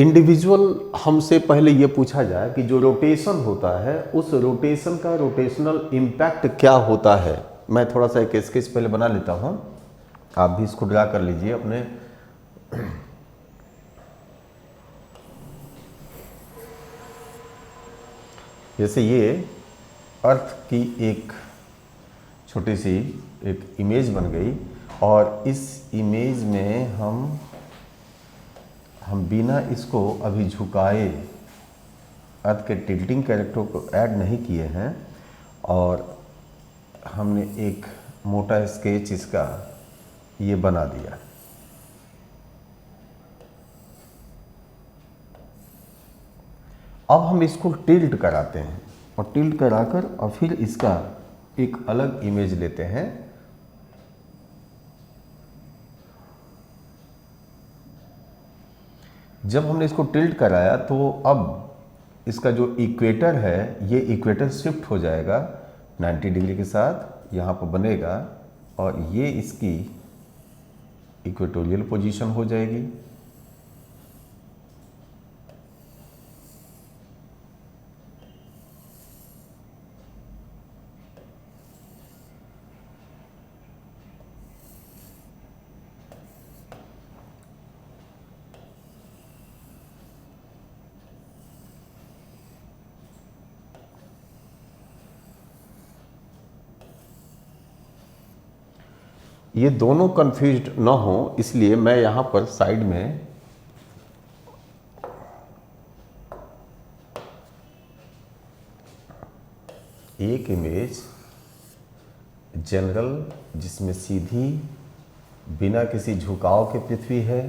Individual हमसे पहले ये पूछा जाए कि जो रोटेशन होता है उस रोटेशन का रोटेशनल इम्पैक्ट क्या होता है। मैं थोड़ा सा एक स्केच पहले बना लेता हूँ, आप भी इसको ड्रा कर लीजिए अपने। जैसे ये अर्थ की एक छोटी सी एक इमेज बन गई और इस इमेज में हम बिना इसको अभी झुकाए अर्थ के टिल्टिंग कैरेक्टर को ऐड नहीं किए हैं और हमने एक मोटा स्केच इसका ये बना दिया। अब हम इसको टिल्ट कराते हैं और टिल्ट कराकर और फिर इसका एक अलग इमेज लेते हैं। जब हमने इसको टिल्ट कराया तो अब इसका जो इक्वेटर है ये इक्वेटर शिफ्ट हो जाएगा 90 डिग्री के साथ, यहाँ पर बनेगा और ये इसकी इक्वेटोरियल पोजीशन हो जाएगी। ये दोनों कंफ्यूज्ड ना हो इसलिए मैं यहाँ पर साइड में एक इमेज जनरल जिसमें सीधी बिना किसी झुकाव के पृथ्वी है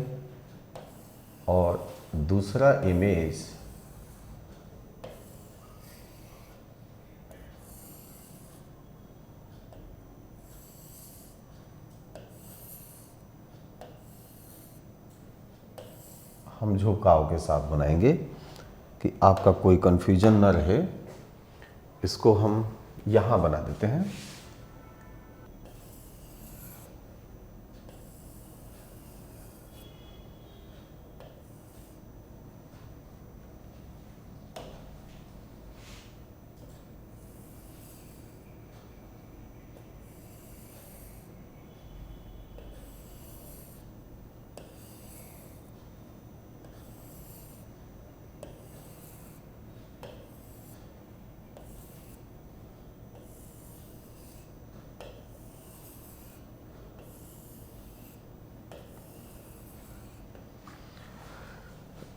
और दूसरा इमेज हम झुकाव के साथ बनाएंगे कि आपका कोई कन्फ्यूजन न रहे। इसको हम यहाँ बना देते हैं।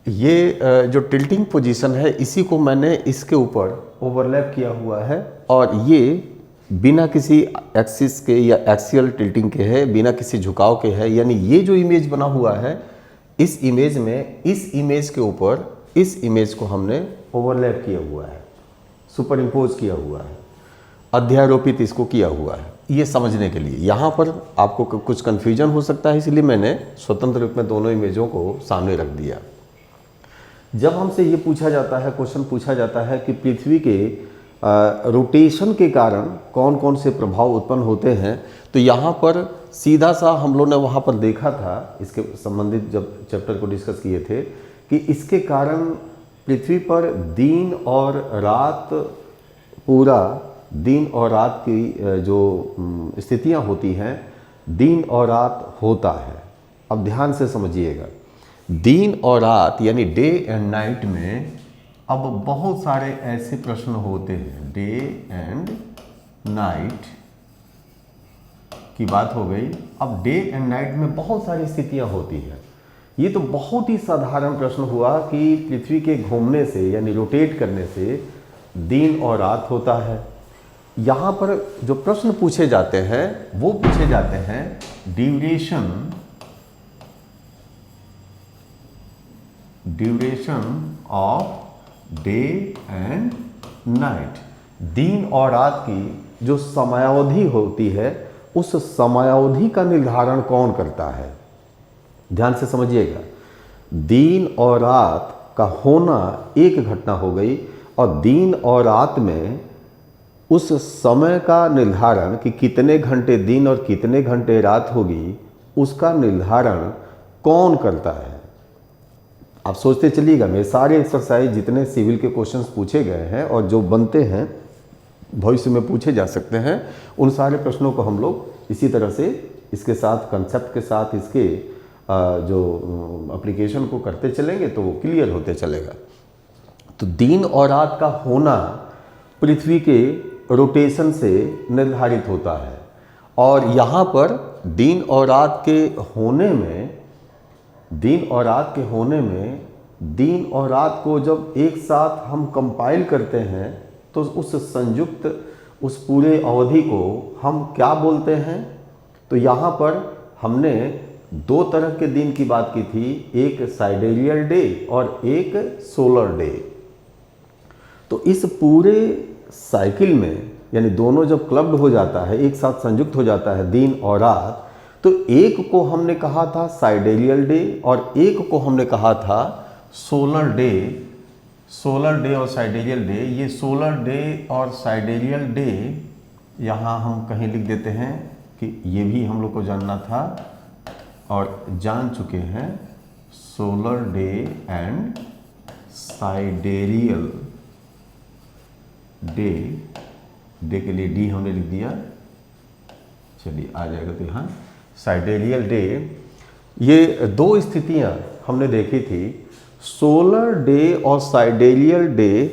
ये जो टिल्टिंग पोजीशन है इसी को मैंने इसके ऊपर ओवरलैप किया हुआ है और ये बिना किसी एक्सिस के या एक्सियल टिल्टिंग के है, बिना किसी झुकाव के है। यानी ये जो इमेज बना हुआ है इस इमेज में इस इमेज के ऊपर इस इमेज को हमने ओवरलैप किया हुआ है, सुपर इम्पोज किया हुआ है, अध्यारोपित इसको किया हुआ है। ये समझने के लिए यहाँ पर आपको कुछ कन्फ्यूजन हो सकता है, इसलिए मैंने स्वतंत्र रूप में दोनों इमेजों को सामने रख दिया। जब हमसे ये पूछा जाता है, क्वेश्चन पूछा जाता है कि पृथ्वी के रोटेशन के कारण कौन कौन से प्रभाव उत्पन्न होते हैं, तो यहाँ पर सीधा सा हम लोग ने वहाँ पर देखा था, इसके संबंधित जब चैप्टर को डिस्कस किए थे कि इसके कारण पृथ्वी पर दिन और रात, पूरा दिन और रात की जो स्थितियाँ होती हैं, दिन और रात होता है। अब ध्यान से समझिएगा, दिन और रात यानी डे एंड नाइट में अब बहुत सारे ऐसे प्रश्न होते हैं। डे एंड नाइट की बात हो गई। अब डे एंड नाइट में बहुत सारी स्थितियां होती हैं। ये तो बहुत ही साधारण प्रश्न हुआ कि पृथ्वी के घूमने से यानी रोटेट करने से दिन और रात होता है। यहाँ पर जो प्रश्न पूछे जाते हैं वो पूछे जाते हैं duration of day and night, दिन और रात की जो समयावधि होती है उस समयावधि का निर्धारण कौन करता है। ध्यान से समझिएगा, दिन और रात का होना एक घटना हो गई और दिन और रात में उस समय का निर्धारण कि कितने घंटे दिन और कितने घंटे रात होगी उसका निर्धारण कौन करता है। आप सोचते चलिएगा, मेरे सारे एक्सरसाइज जितने सिविल के क्वेश्चंस पूछे गए हैं और जो बनते हैं भविष्य में पूछे जा सकते हैं, उन सारे प्रश्नों को हम लोग इसी तरह से इसके साथ कंसेप्ट के साथ इसके जो एप्लीकेशन को करते चलेंगे तो वो क्लियर होते चलेगा। तो दिन और रात का होना पृथ्वी के रोटेशन से निर्धारित होता है, और यहाँ पर दिन और रात के होने में दिन और रात को जब एक साथ हम कंपाइल करते हैं तो उस संयुक्त उस पूरे अवधि को हम क्या बोलते हैं। तो यहाँ पर हमने दो तरह के दिन की बात की थी, एक साइडेरियल डे और एक सोलर डे। तो इस पूरे साइकिल में यानी दोनों जब क्लब्ड हो जाता है, एक साथ संयुक्त हो जाता है दिन और रात, तो एक को हमने कहा था साइडेरियल डे और एक को हमने कहा था सोलर डे और साइडेरियल डे। ये सोलर डे और साइडेरियल डे यहाँ हम कहीं लिख देते हैं कि ये भी हम लोग को जानना था और जान चुके हैं। Solar day and sidereal day, day के लिए डी हमने लिख दिया, चलिए आ जाएगा। तो यहाँ साइडेरियल डे, ये दो स्थितियाँ हमने देखी थी। सोलर डे और साइडेरियल डे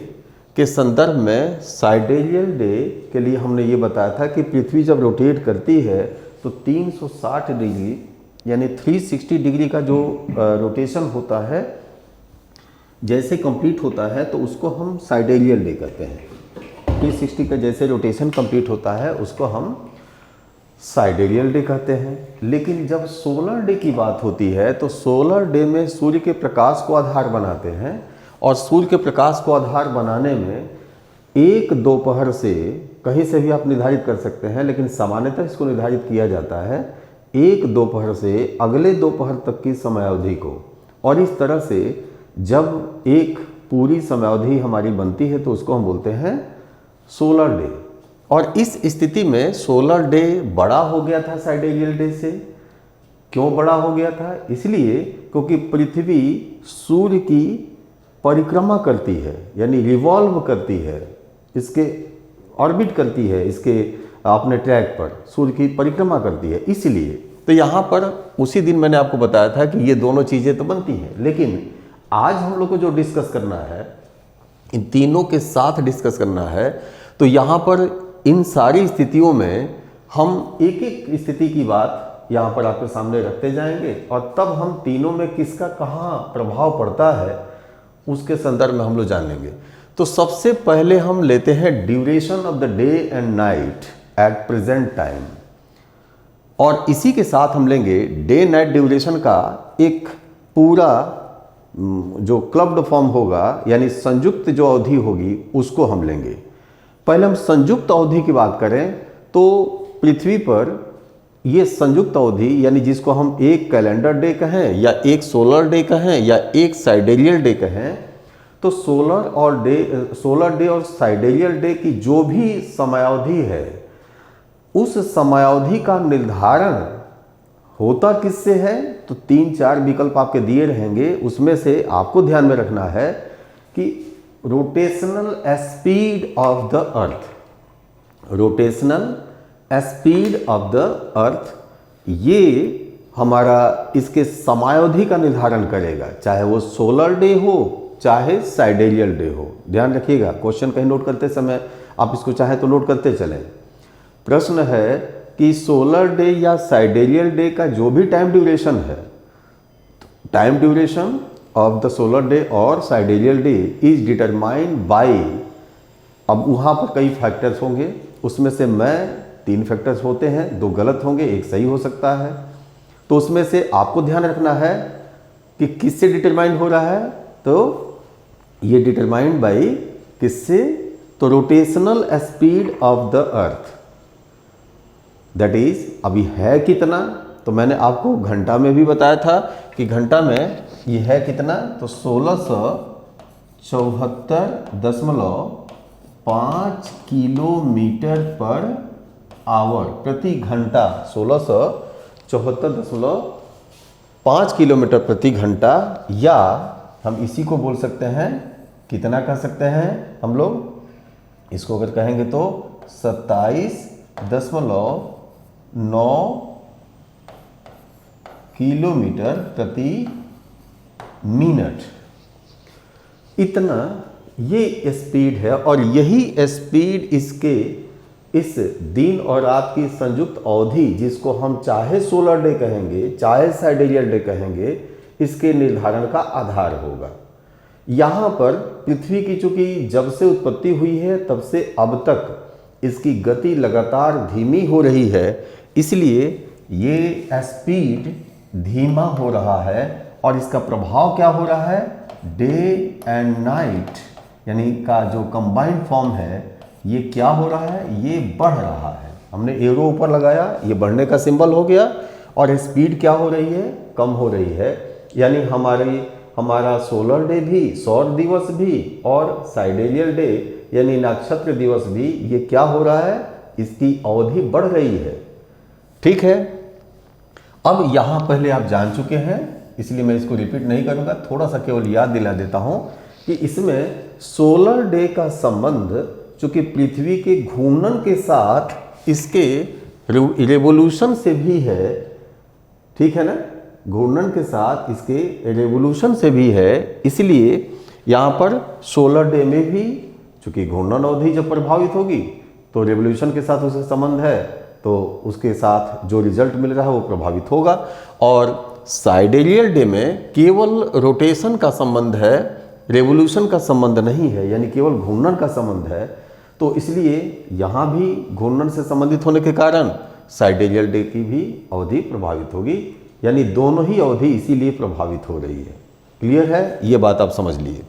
के संदर्भ में साइडेरियल डे के लिए हमने ये बताया था कि पृथ्वी जब रोटेट करती है तो 360 डिग्री यानी 360 डिग्री का जो रोटेशन होता है जैसे कंप्लीट होता है तो उसको हम साइडेरियल डे कहते हैं। 360 का जैसे रोटेशन कंप्लीट होता है उसको हम साइडेरियल डे कहते हैं। लेकिन जब सोलर डे की बात होती है तो सोलर डे में सूर्य के प्रकाश को आधार बनाते हैं, और सूर्य के प्रकाश को आधार बनाने में एक दोपहर से कहीं से भी आप निर्धारित कर सकते हैं, लेकिन सामान्यतः इसको निर्धारित किया जाता है एक दोपहर से अगले दोपहर तक की समयावधि को। और इस तरह से जब एक पूरी समयावधि हमारी बनती है तो उसको हम बोलते हैं सोलर डे। और इस स्थिति में सोलर डे बड़ा हो गया था साइडेरियल डे से। क्यों बड़ा हो गया था? इसलिए क्योंकि पृथ्वी सूर्य की परिक्रमा करती है, यानी रिवॉल्व करती है, इसके ऑर्बिट करती है, इसके अपने ट्रैक पर सूर्य की परिक्रमा करती है। इसलिए तो यहाँ पर उसी दिन मैंने आपको बताया था कि ये दोनों चीज़ें तो बनती हैं, लेकिन आज हम लोग को जो डिस्कस करना है, इन तीनों के साथ डिस्कस करना है। तो यहाँ पर इन सारी स्थितियों में हम एक एक स्थिति की बात यहाँ पर आपके सामने रखते जाएंगे, और तब हम तीनों में किसका कहाँ प्रभाव पड़ता है उसके संदर्भ में हम लोग जान लेंगे। तो सबसे पहले हम लेते हैं duration of the day and night at present time, और इसी के साथ हम लेंगे डे नाइट ड्यूरेशन का एक पूरा जो क्लब्ड फॉर्म होगा, यानी संयुक्त जो अवधि होगी उसको हम लेंगे। पहले हम संयुक्त अवधि की बात करें तो पृथ्वी पर ये संयुक्त अवधि यानी जिसको हम एक कैलेंडर डे कहें या एक सोलर डे कहें या एक साइडेरियल डे कहें, तो सोलर डे और साइडेरियल डे की जो भी समयावधि है उस समयावधि का निर्धारण होता किससे है? तो 3-4 विकल्प आपके दिए रहेंगे, उसमें से आपको ध्यान में रखना है कि rotational speed of the earth, rotational speed of the अर्थ, ये हमारा इसके समयावधि का निर्धारण करेगा, चाहे वो सोलर डे हो चाहे साइडेरियल डे हो। ध्यान रखिएगा, क्वेश्चन कहीं नोट करते समय आप इसको चाहे तो नोट करते चलें। प्रश्न है कि सोलर डे या साइडेरियल डे का जो भी टाइम ड्यूरेशन है, time duration of the solar day और साइडेरियल डे इज डिटरमाइंड बाय, अब वहाँ पर कई फैक्टर्स होंगे, उसमें से मैं 3 फैक्टर्स होते हैं, 2 गलत होंगे, 1 सही हो सकता है। तो उसमें से आपको ध्यान रखना है कि किससे डिटरमाइंड हो रहा है, तो ये डिटरमाइंड बाय किससे? तो rotational speed of the earth, that is अभी है कितना, तो मैंने आपको घंटा में भी बताया था कि घंटा में ये है कितना, तो 1674.5 किलोमीटर पर आवर प्रति घंटा, 1674.5 किलोमीटर प्रति घंटा, या हम इसी को बोल सकते हैं, कितना कह सकते हैं हम लोग, इसको अगर कहेंगे तो 27.9 किलोमीटर प्रति मिनट, इतना ये स्पीड है। और यही स्पीड इसके इस दिन और रात की संयुक्त अवधि, जिसको हम चाहे सोलर डे कहेंगे चाहे साइडेरियल डे कहेंगे, इसके निर्धारण का आधार होगा। यहाँ पर पृथ्वी की चूंकि जब से उत्पत्ति हुई है तब से अब तक इसकी गति लगातार धीमी हो रही है, इसलिए ये स्पीड धीमा हो रहा है। और इसका प्रभाव क्या हो रहा है, डे एंड नाइट यानी का जो कंबाइंड फॉर्म है, ये क्या हो रहा है, ये बढ़ रहा है। हमने एरो ऊपर लगाया, ये बढ़ने का सिंबल हो गया, और स्पीड क्या हो रही है, कम हो रही है। यानी हमारा सोलर डे भी, सौर दिवस भी, और साइडेरियल डे यानी नक्षत्र दिवस भी, ये क्या हो रहा है, इसकी अवधि बढ़ रही है। ठीक है, अब यहां पहले आप जान चुके हैं, इसलिए मैं इसको रिपीट नहीं करूंगा, थोड़ा सा केवल याद दिला देता हूं कि इसमें सोलर डे का संबंध चूंकि पृथ्वी के घूर्णन के साथ इसके रेवोल्यूशन से भी है, ठीक है ना, घूर्णन के साथ इसके रेवोल्यूशन से भी है। इसलिए यहाँ पर सोलर डे में भी चूंकि घूर्णन अवधि जब प्रभावित होगी तो रेवोल्यूशन के साथ उसका संबंध है, तो उसके साथ जो रिजल्ट मिल रहा है वो प्रभावित होगा। और साइडेरियल डे में केवल रोटेशन का संबंध है, रेवोल्यूशन का संबंध नहीं है, यानी केवल घूर्णन का संबंध है। तो इसलिए यहाँ भी घूर्णन से संबंधित होने के कारण साइडेरियल डे की भी अवधि प्रभावित होगी, यानी दोनों ही अवधि इसीलिए प्रभावित हो रही है। क्लियर है, ये बात आप समझ लिए।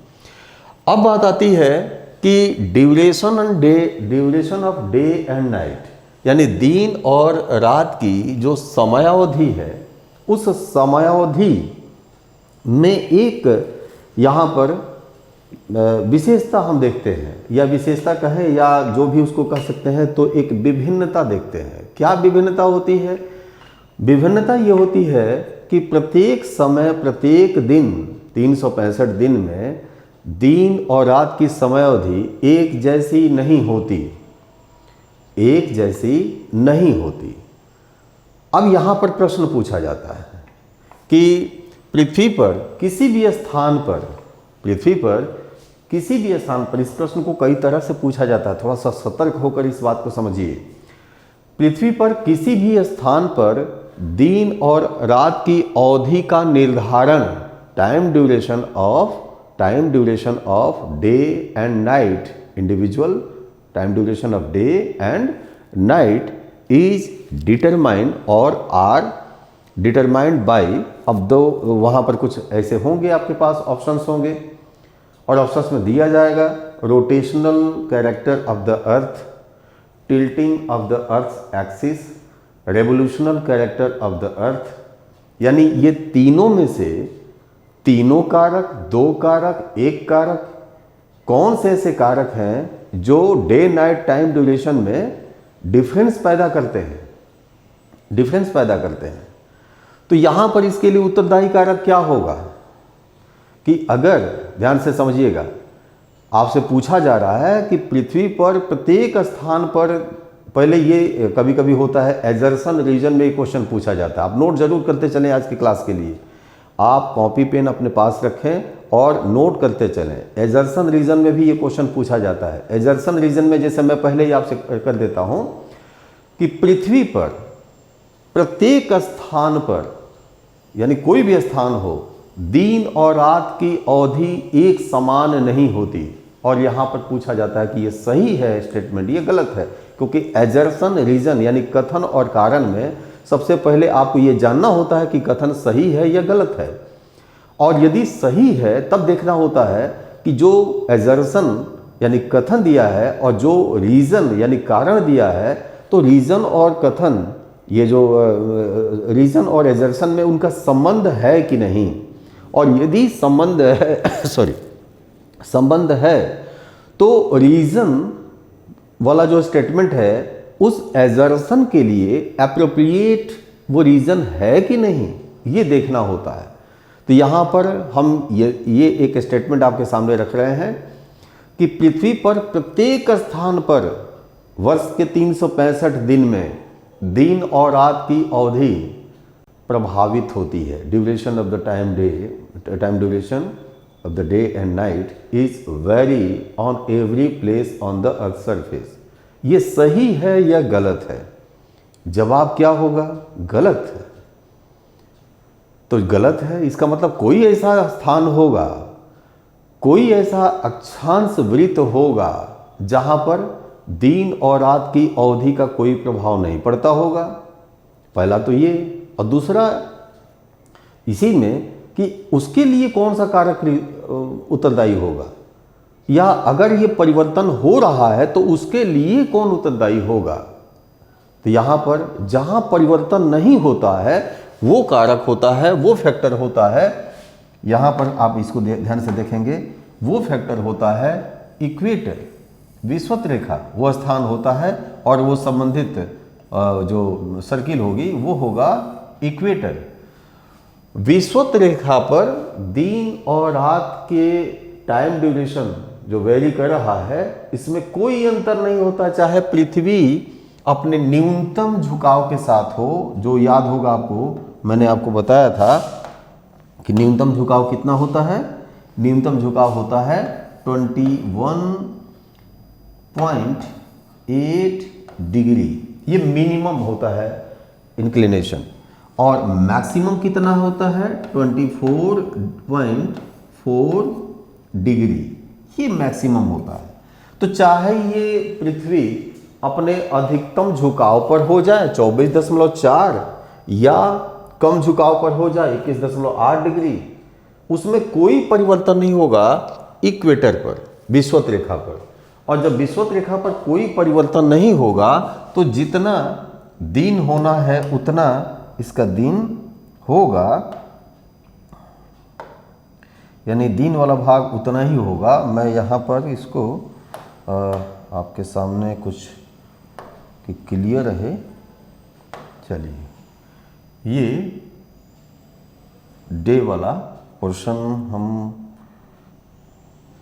अब बात आती है कि duration of day and night, यानी दिन और रात की जो समयावधि है, उस समयावधि में एक यहाँ पर विशेषता हम देखते हैं, या विशेषता कहें या जो भी उसको कह सकते हैं, तो एक विभिन्नता देखते हैं। क्या विभिन्नता होती है, विभिन्नता ये होती है कि प्रत्येक समय, प्रत्येक दिन, 365 दिन में दिन और रात की समयावधि एक जैसी नहीं होती, एक जैसी नहीं होती। अब यहाँ पर प्रश्न पूछा जाता है कि पृथ्वी पर किसी भी स्थान पर, पृथ्वी पर किसी भी स्थान पर, इस प्रश्न को कई तरह से पूछा जाता है, थोड़ा सा सतर्क होकर इस बात को समझिए। पृथ्वी पर किसी भी स्थान पर दिन और रात की अवधि का निर्धारण, time duration of day and night, individual time duration of day and night is determined और आर डिटरमाइंड बाई, अब दो वहाँ पर कुछ ऐसे होंगे, आपके पास ऑप्शंस होंगे और ऑप्शंस में दिया जाएगा rotational character of the earth, tilting of the earth axis, revolutional character of the earth. यानी ये तीनों में से तीनों कारक, दो कारक, एक कारक, कौन से ऐसे कारक हैं जो डे नाइट टाइम ड्यूरेशन में डिफरेंस पैदा करते हैं, डिफरेंस पैदा करते हैं। तो यहां पर इसके लिए उत्तरदायी कारक क्या होगा कि अगर ध्यान से समझिएगा, आपसे पूछा जा रहा है कि पृथ्वी पर प्रत्येक स्थान पर, पहले ये कभी कभी होता है एजर्सन रीजन में क्वेश्चन पूछा जाता है, आप नोट जरूर करते चलें आज की क्लास के लिए, आप कॉपी पेन अपने पास रखें और नोट करते चलें। एजर्सन रीजन में भी ये क्वेश्चन पूछा जाता है। एजर्सन रीजन में जैसे मैं पहले ही आपसे कर देता हूं कि पृथ्वी पर प्रत्येक स्थान पर, यानी कोई भी स्थान हो, दिन और रात की अवधि एक समान नहीं होती। और यहां पर पूछा जाता है कि ये सही है स्टेटमेंट, ये गलत है, क्योंकि एजर्सन रीजन यानी कथन और कारण में सबसे पहले आपको ये जानना होता है कि कथन सही है या गलत है, और यदि सही है तब देखना होता है कि जो एजर्सन यानी कथन दिया है और जो रीजन यानी कारण दिया है, तो रीजन और कथन, ये जो रीजन और एजर्सन में उनका संबंध है कि नहीं, और यदि संबंध है संबंध है तो रीजन वाला जो स्टेटमेंट है उस एजर्सन के लिए एप्रोप्रिएट वो रीजन है कि नहीं, ये देखना होता है। तो यहाँ पर हम ये एक स्टेटमेंट आपके सामने रख रहे हैं कि पृथ्वी पर प्रत्येक स्थान पर वर्ष के 365 दिन में दिन और रात की अवधि प्रभावित होती है। Duration of the time duration of the day and night is very on every place on the earth surface. ये सही है या गलत है? जवाब क्या होगा? गलत है। तो गलत है इसका मतलब कोई ऐसा स्थान होगा, कोई ऐसा अक्षांश वृत्त होगा जहां पर दिन और रात की अवधि का कोई प्रभाव नहीं पड़ता होगा। पहला तो ये, और दूसरा इसी में कि उसके लिए कौन सा कारक उत्तरदायी होगा, या अगर ये परिवर्तन हो रहा है तो उसके लिए कौन उत्तरदायी होगा। तो यहां पर जहां परिवर्तन नहीं होता है वो कारक होता है, वो फैक्टर होता है। यहां पर आप इसको ध्यान से देखेंगे, वो फैक्टर होता है इक्वेटर, विषुवत रेखा वो स्थान होता है, और वो संबंधित जो सर्किल होगी वो होगा इक्वेटर। विषुवत रेखा पर दिन और रात के टाइम ड्यूरेशन जो वेरी कर रहा है, इसमें कोई अंतर नहीं होता, चाहे पृथ्वी अपने न्यूनतम झुकाव के साथ हो। जो याद होगा आपको, मैंने आपको बताया था कि न्यूनतम झुकाव कितना होता है? न्यूनतम झुकाव होता है 21.8 डिग्री, ये मिनिमम होता है इंक्लिनेशन, और मैक्सिमम कितना होता है? 24.4 डिग्री, ये मैक्सिमम होता है। तो चाहे ये पृथ्वी अपने अधिकतम झुकाव पर हो जाए 24.4, या कम झुकाव पर हो जाए 21.8 डिग्री, उसमें कोई परिवर्तन नहीं होगा इक्वेटर पर, विषुवत रेखा पर। और जब विषुवत रेखा पर कोई परिवर्तन नहीं होगा तो जितना दिन होना है उतना इसका दिन होगा, यानी दिन वाला भाग उतना ही होगा। मैं यहाँ पर इसको आपके सामने कुछ कि क्लियर रहे। चलिए, ये डे वाला पोर्शन हम,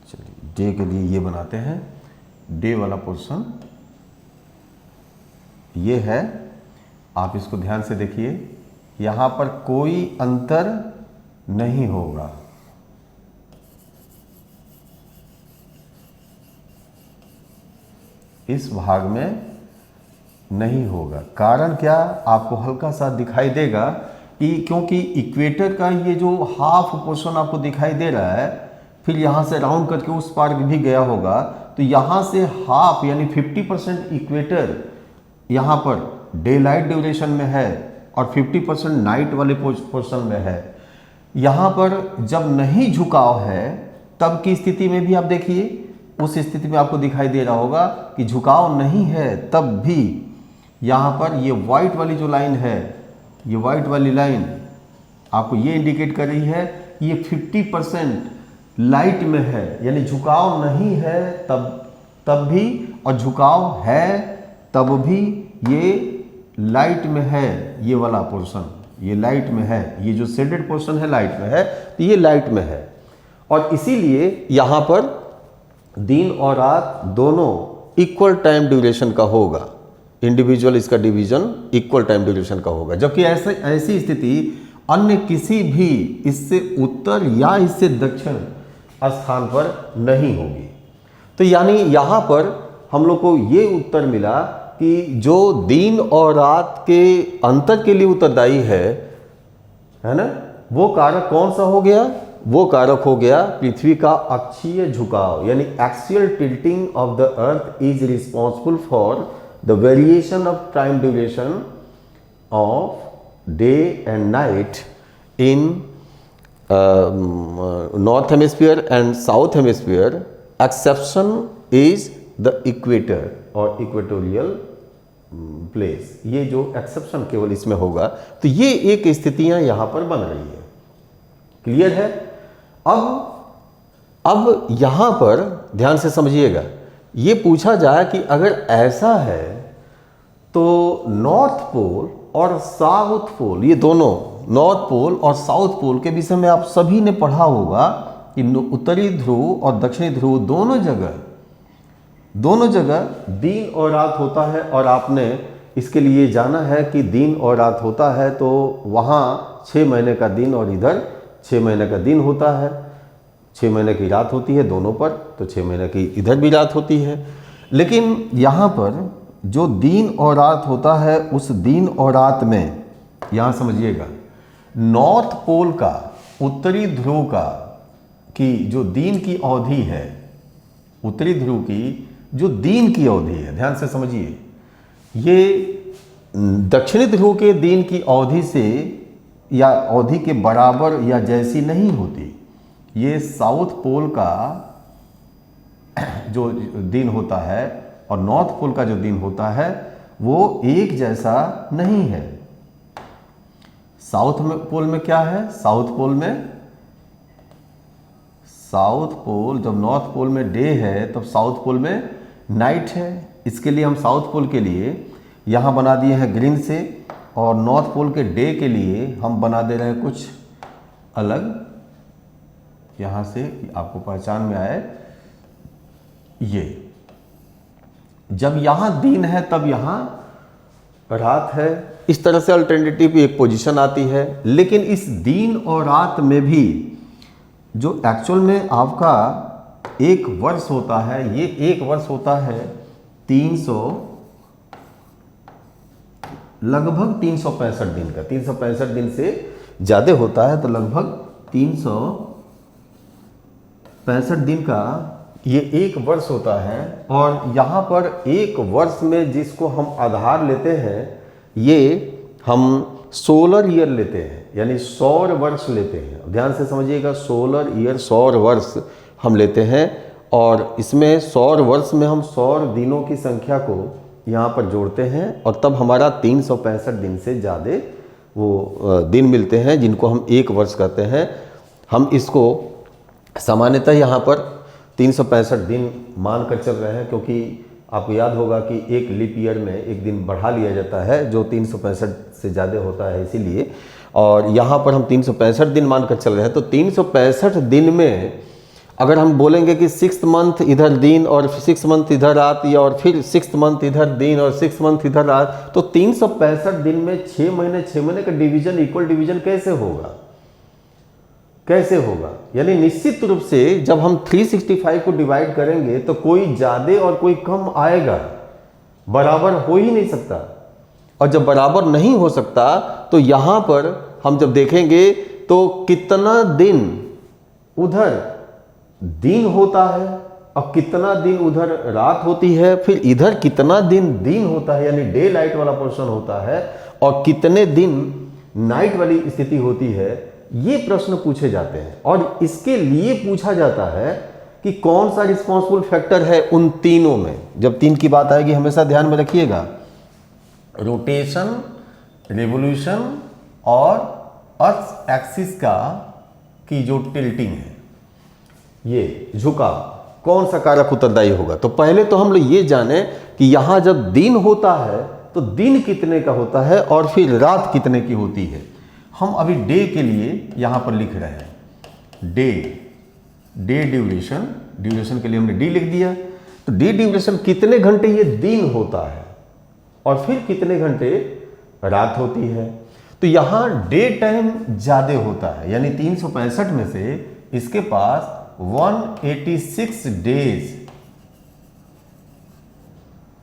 चलिए डे के लिए ये बनाते हैं। डे वाला पोर्शन ये है, आप इसको ध्यान से देखिए, यहाँ पर कोई अंतर नहीं होगा। इस भाग में नहीं होगा। कारण क्या? आपको हल्का सा दिखाई देगा कि क्योंकि इक्वेटर का ये जो हाफ पोर्शन आपको दिखाई दे रहा है, फिर यहाँ से राउंड करके उस पार भी गया होगा, तो यहाँ से हाफ यानी 50% इक्वेटर यहाँ पर डे लाइट ड्यूरेशन में है और 50% नाइट वाले पोर्शन में है। यहाँ पर जब नहीं झुकाव है तब की स्थिति में भी आप देखिए, उस स्थिति में आपको दिखाई दे रहा होगा कि झुकाव नहीं है, तब भी यहाँ पर ये वाइट वाली जो लाइन है, ये वाइट वाली लाइन आपको ये इंडिकेट कर रही है ये 50% लाइट में है, यानी झुकाव नहीं है तब भी, और झुकाव है तब भी ये लाइट में है। ये वाला पोर्शन ये लाइट में है, ये जो शेडेड पोर्शन है लाइट में है, तो ये लाइट में है। और इसीलिए यहाँ पर दिन और रात दोनों इक्वल टाइम ड्यूरेशन का होगा, इंडिविजुअल इसका डिवीजन इक्वल टाइम ड्यूरेशन का होगा। जबकि ऐसी स्थिति अन्य किसी भी इससे उत्तर या इससे दक्षिण स्थान पर नहीं होगी। तो यानी यहाँ पर हम लोग को ये उत्तर मिला कि जो दिन और रात के अंतर के लिए उत्तरदायी है ना, वो कारक कौन सा हो गया? वो कारक हो गया पृथ्वी का अक्षीय झुकाव, यानी axial tilting of the earth is responsible for the variation of time duration of day and night in north hemisphere and south hemisphere. Exception is the equator और इक्वेटोरियल प्लेस। ये जो एक्सेप्शन केवल इसमें होगा। तो ये एक स्थितियां यहां पर बन रही है। क्लियर है? अब यहां पर ध्यान से समझिएगा, ये पूछा जाए कि अगर ऐसा है तो नॉर्थ पोल और साउथ पोल ये दोनों नॉर्थ पोल और साउथ पोल के विषय में आप सभी ने पढ़ा होगा कि उत्तरी ध्रुव और दक्षिणी ध्रुव दोनों जगह दिन और रात होता है। और आपने इसके लिए जाना है कि दिन और रात होता है तो वहाँ 6 महीने का दिन और इधर 6 महीने का दिन होता है, 6 महीने की रात होती है दोनों पर, तो 6 महीने की इधर भी रात होती है। लेकिन यहाँ पर जो दिन और रात होता है उस दिन और रात में, यहाँ समझिएगा, नॉर्थ पोल का, उत्तरी ध्रुव का की जो दिन की अवधि है, उत्तरी ध्रुव की जो दिन की अवधि है, ध्यान से समझिए, ये दक्षिणी ध्रुव के दिन की अवधि से या अवधि के बराबर या जैसी नहीं होती। ये साउथ पोल का जो दिन होता है और नॉर्थ पोल का जो दिन होता है वो एक जैसा नहीं है। पोल में क्या है? साउथ पोल जब नॉर्थ पोल में डे है तब साउथ पोल में नाइट है। इसके लिए हम साउथ पोल के लिए यहाँ बना दिए हैं ग्रीन से, और नॉर्थ पोल के डे के लिए हम बना दे रहे हैं कुछ अलग, यहाँ से आपको पहचान में आए। ये जब यहाँ दिन है तब यहाँ रात है, इस तरह से अल्टरनेटिव एक पोजीशन आती है। लेकिन इस दिन और रात में भी जो एक्चुअल में आपका एक वर्ष होता है, ये एक वर्ष होता है 300 लगभग 365 दिन का। 365 दिन से ज़्यादा होता है तो लगभग 365 दिन का ये एक वर्ष होता है। और यहाँ पर एक वर्ष में जिसको हम आधार लेते हैं ये हम सोलर ईयर लेते हैं, यानी सौर वर्ष लेते हैं। ध्यान से समझिएगा, सोलर ईयर सौर वर्ष हम लेते हैं। और इसमें सौर वर्ष में हम सौर दिनों की संख्या को यहाँ पर जोड़ते हैं और तब हमारा 365 दिन से ज़्यादा वो दिन मिलते हैं जिनको हम एक वर्ष कहते हैं। हम इसको सामान्यतः यहाँ पर 365 दिन मान कर चल रहे हैं, क्योंकि आपको याद होगा कि एक लीप ईयर में एक दिन बढ़ा लिया जाता है जो 365 से ज़्यादा होता है, इसीलिए। और यहाँ पर हम 365 दिन मान कर चल रहे हैं। तो 365 दिन में अगर हम बोलेंगे कि 6th मंथ इधर दिन और 6th मंथ इधर रात, या और फिर 6th मंथ इधर दिन और 6th मंथ इधर रात, तो 365 दिन में 6 महीने का डिवीजन, इक्वल डिवीजन कैसे होगा? यानी निश्चित रूप से जब हम 365 को डिवाइड करेंगे तो कोई ज़्यादा और कोई कम आएगा, बराबर हो ही नहीं सकता। और जब बराबर नहीं हो सकता तो यहाँ पर हम जब देखेंगे तो कितना दिन उधर दिन होता है और कितना दिन उधर रात होती है, फिर इधर कितना दिन होता है यानी डे लाइट वाला पोर्शन होता है, और कितने दिन नाइट वाली स्थिति होती है, ये प्रश्न पूछे जाते हैं। और इसके लिए पूछा जाता है कि कौन सा रिस्पॉन्सिबल फैक्टर है उन तीनों में। जब 3 की बात आएगी हमेशा ध्यान में रखिएगा, रोटेशन, रिवोल्यूशन और अर्थ एक्सिस का की जो टिल्टिंग है, ये झुकाव, कौन सा कारक उत्तरदायी होगा। तो पहले तो हम लोग ये जाने कि यहाँ जब दिन होता है तो दिन कितने का होता है और फिर रात कितने की होती है। हम अभी डे के लिए यहाँ पर लिख रहे हैं, डे ड्यूरेशन के लिए हमने डी लिख दिया। तो डे ड्यूरेशन कितने घंटे ये दिन होता है और फिर कितने घंटे रात होती है। तो यहाँ डे टाइम ज़्यादा होता है, यानी 365 में से इसके पास 186 डेज,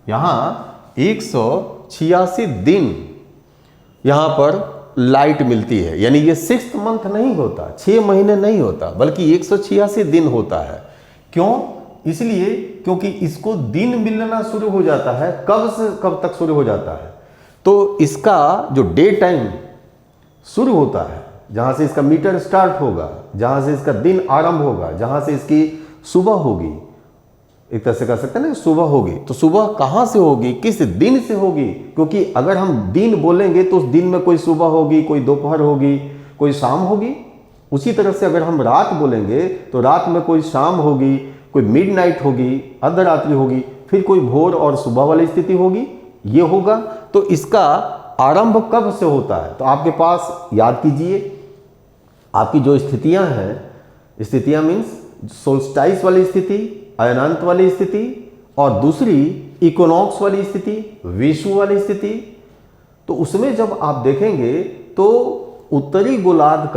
यहां 186 दिन यहां पर लाइट मिलती है। यानी ये 6th मंथ नहीं होता, 6 महीने नहीं होता, बल्कि 186 दिन होता है। क्यों? इसलिए क्योंकि इसको दिन मिलना शुरू हो जाता है, कब से कब तक शुरू हो जाता है, तो इसका जो डे टाइम शुरू होता है, जहां से इसका मीटर स्टार्ट होगा, जहां से इसका दिन आरंभ होगा, जहां से इसकी सुबह होगी, एक तरह से कह सकते हैं ना सुबह होगी। तो सुबह कहां से होगी, किस दिन से होगी? क्योंकि अगर हम दिन बोलेंगे तो उस दिन में कोई सुबह होगी, कोई दोपहर होगी, कोई शाम होगी। उसी तरह से अगर हम रात बोलेंगे तो रात में कोई शाम होगी, कोई मिडनाइट होगी, अर्धरात्रि होगी, फिर कोई भोर और सुबह वाली स्थिति होगी, ये होगा। तो इसका आरंभ कब से होता है? तो आपके पास याद कीजिए, आपकी जो स्थितियां हैं, स्थितियां मीन्स सोल्स्टाइस वाली स्थिति, अयनांत वाली स्थिति, और दूसरी इक्विनॉक्स वाली स्थिति, विषुव वाली स्थिति। तो उसमें जब आप देखेंगे तो उत्तरी गोलार्ध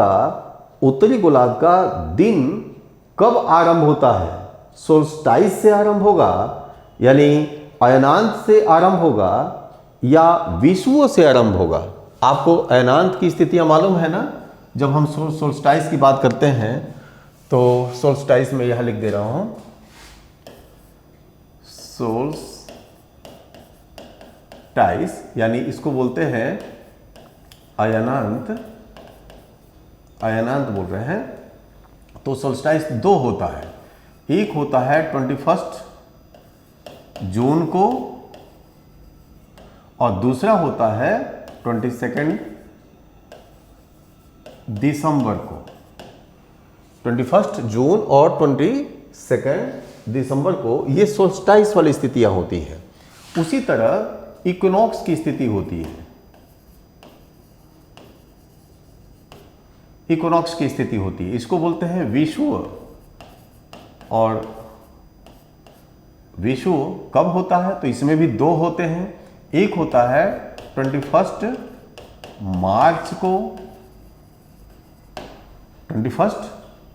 का दिन कब आरंभ होता है? सोल्स्टाइस से आरंभ होगा, यानी अयनांत से आरंभ होगा, या विषुव से आरंभ होगा? आपको अयनांत की स्थितियां मालूम है ना? जब हम सोल्स्टाइस की बात करते हैं तो सोल्स्टाइस में यह लिख दे रहा हूं, सोल्स्टाइस यानी इसको बोलते हैं अयनांत बोल रहे हैं। तो सोल्स्टाइस दो होता है, एक होता है 21 जून को और दूसरा होता है 22 दिसंबर को। 21 जून और 22 दिसंबर को ये सोल्स्टाइस वाली स्थितियां होती हैं। उसी तरह इक्विनॉक्स की स्थिति होती है, इक्विनॉक्स की स्थिति होती है, इसको बोलते हैं विषुव। और विषुव कब होता है? तो इसमें भी दो होते हैं, एक होता है 21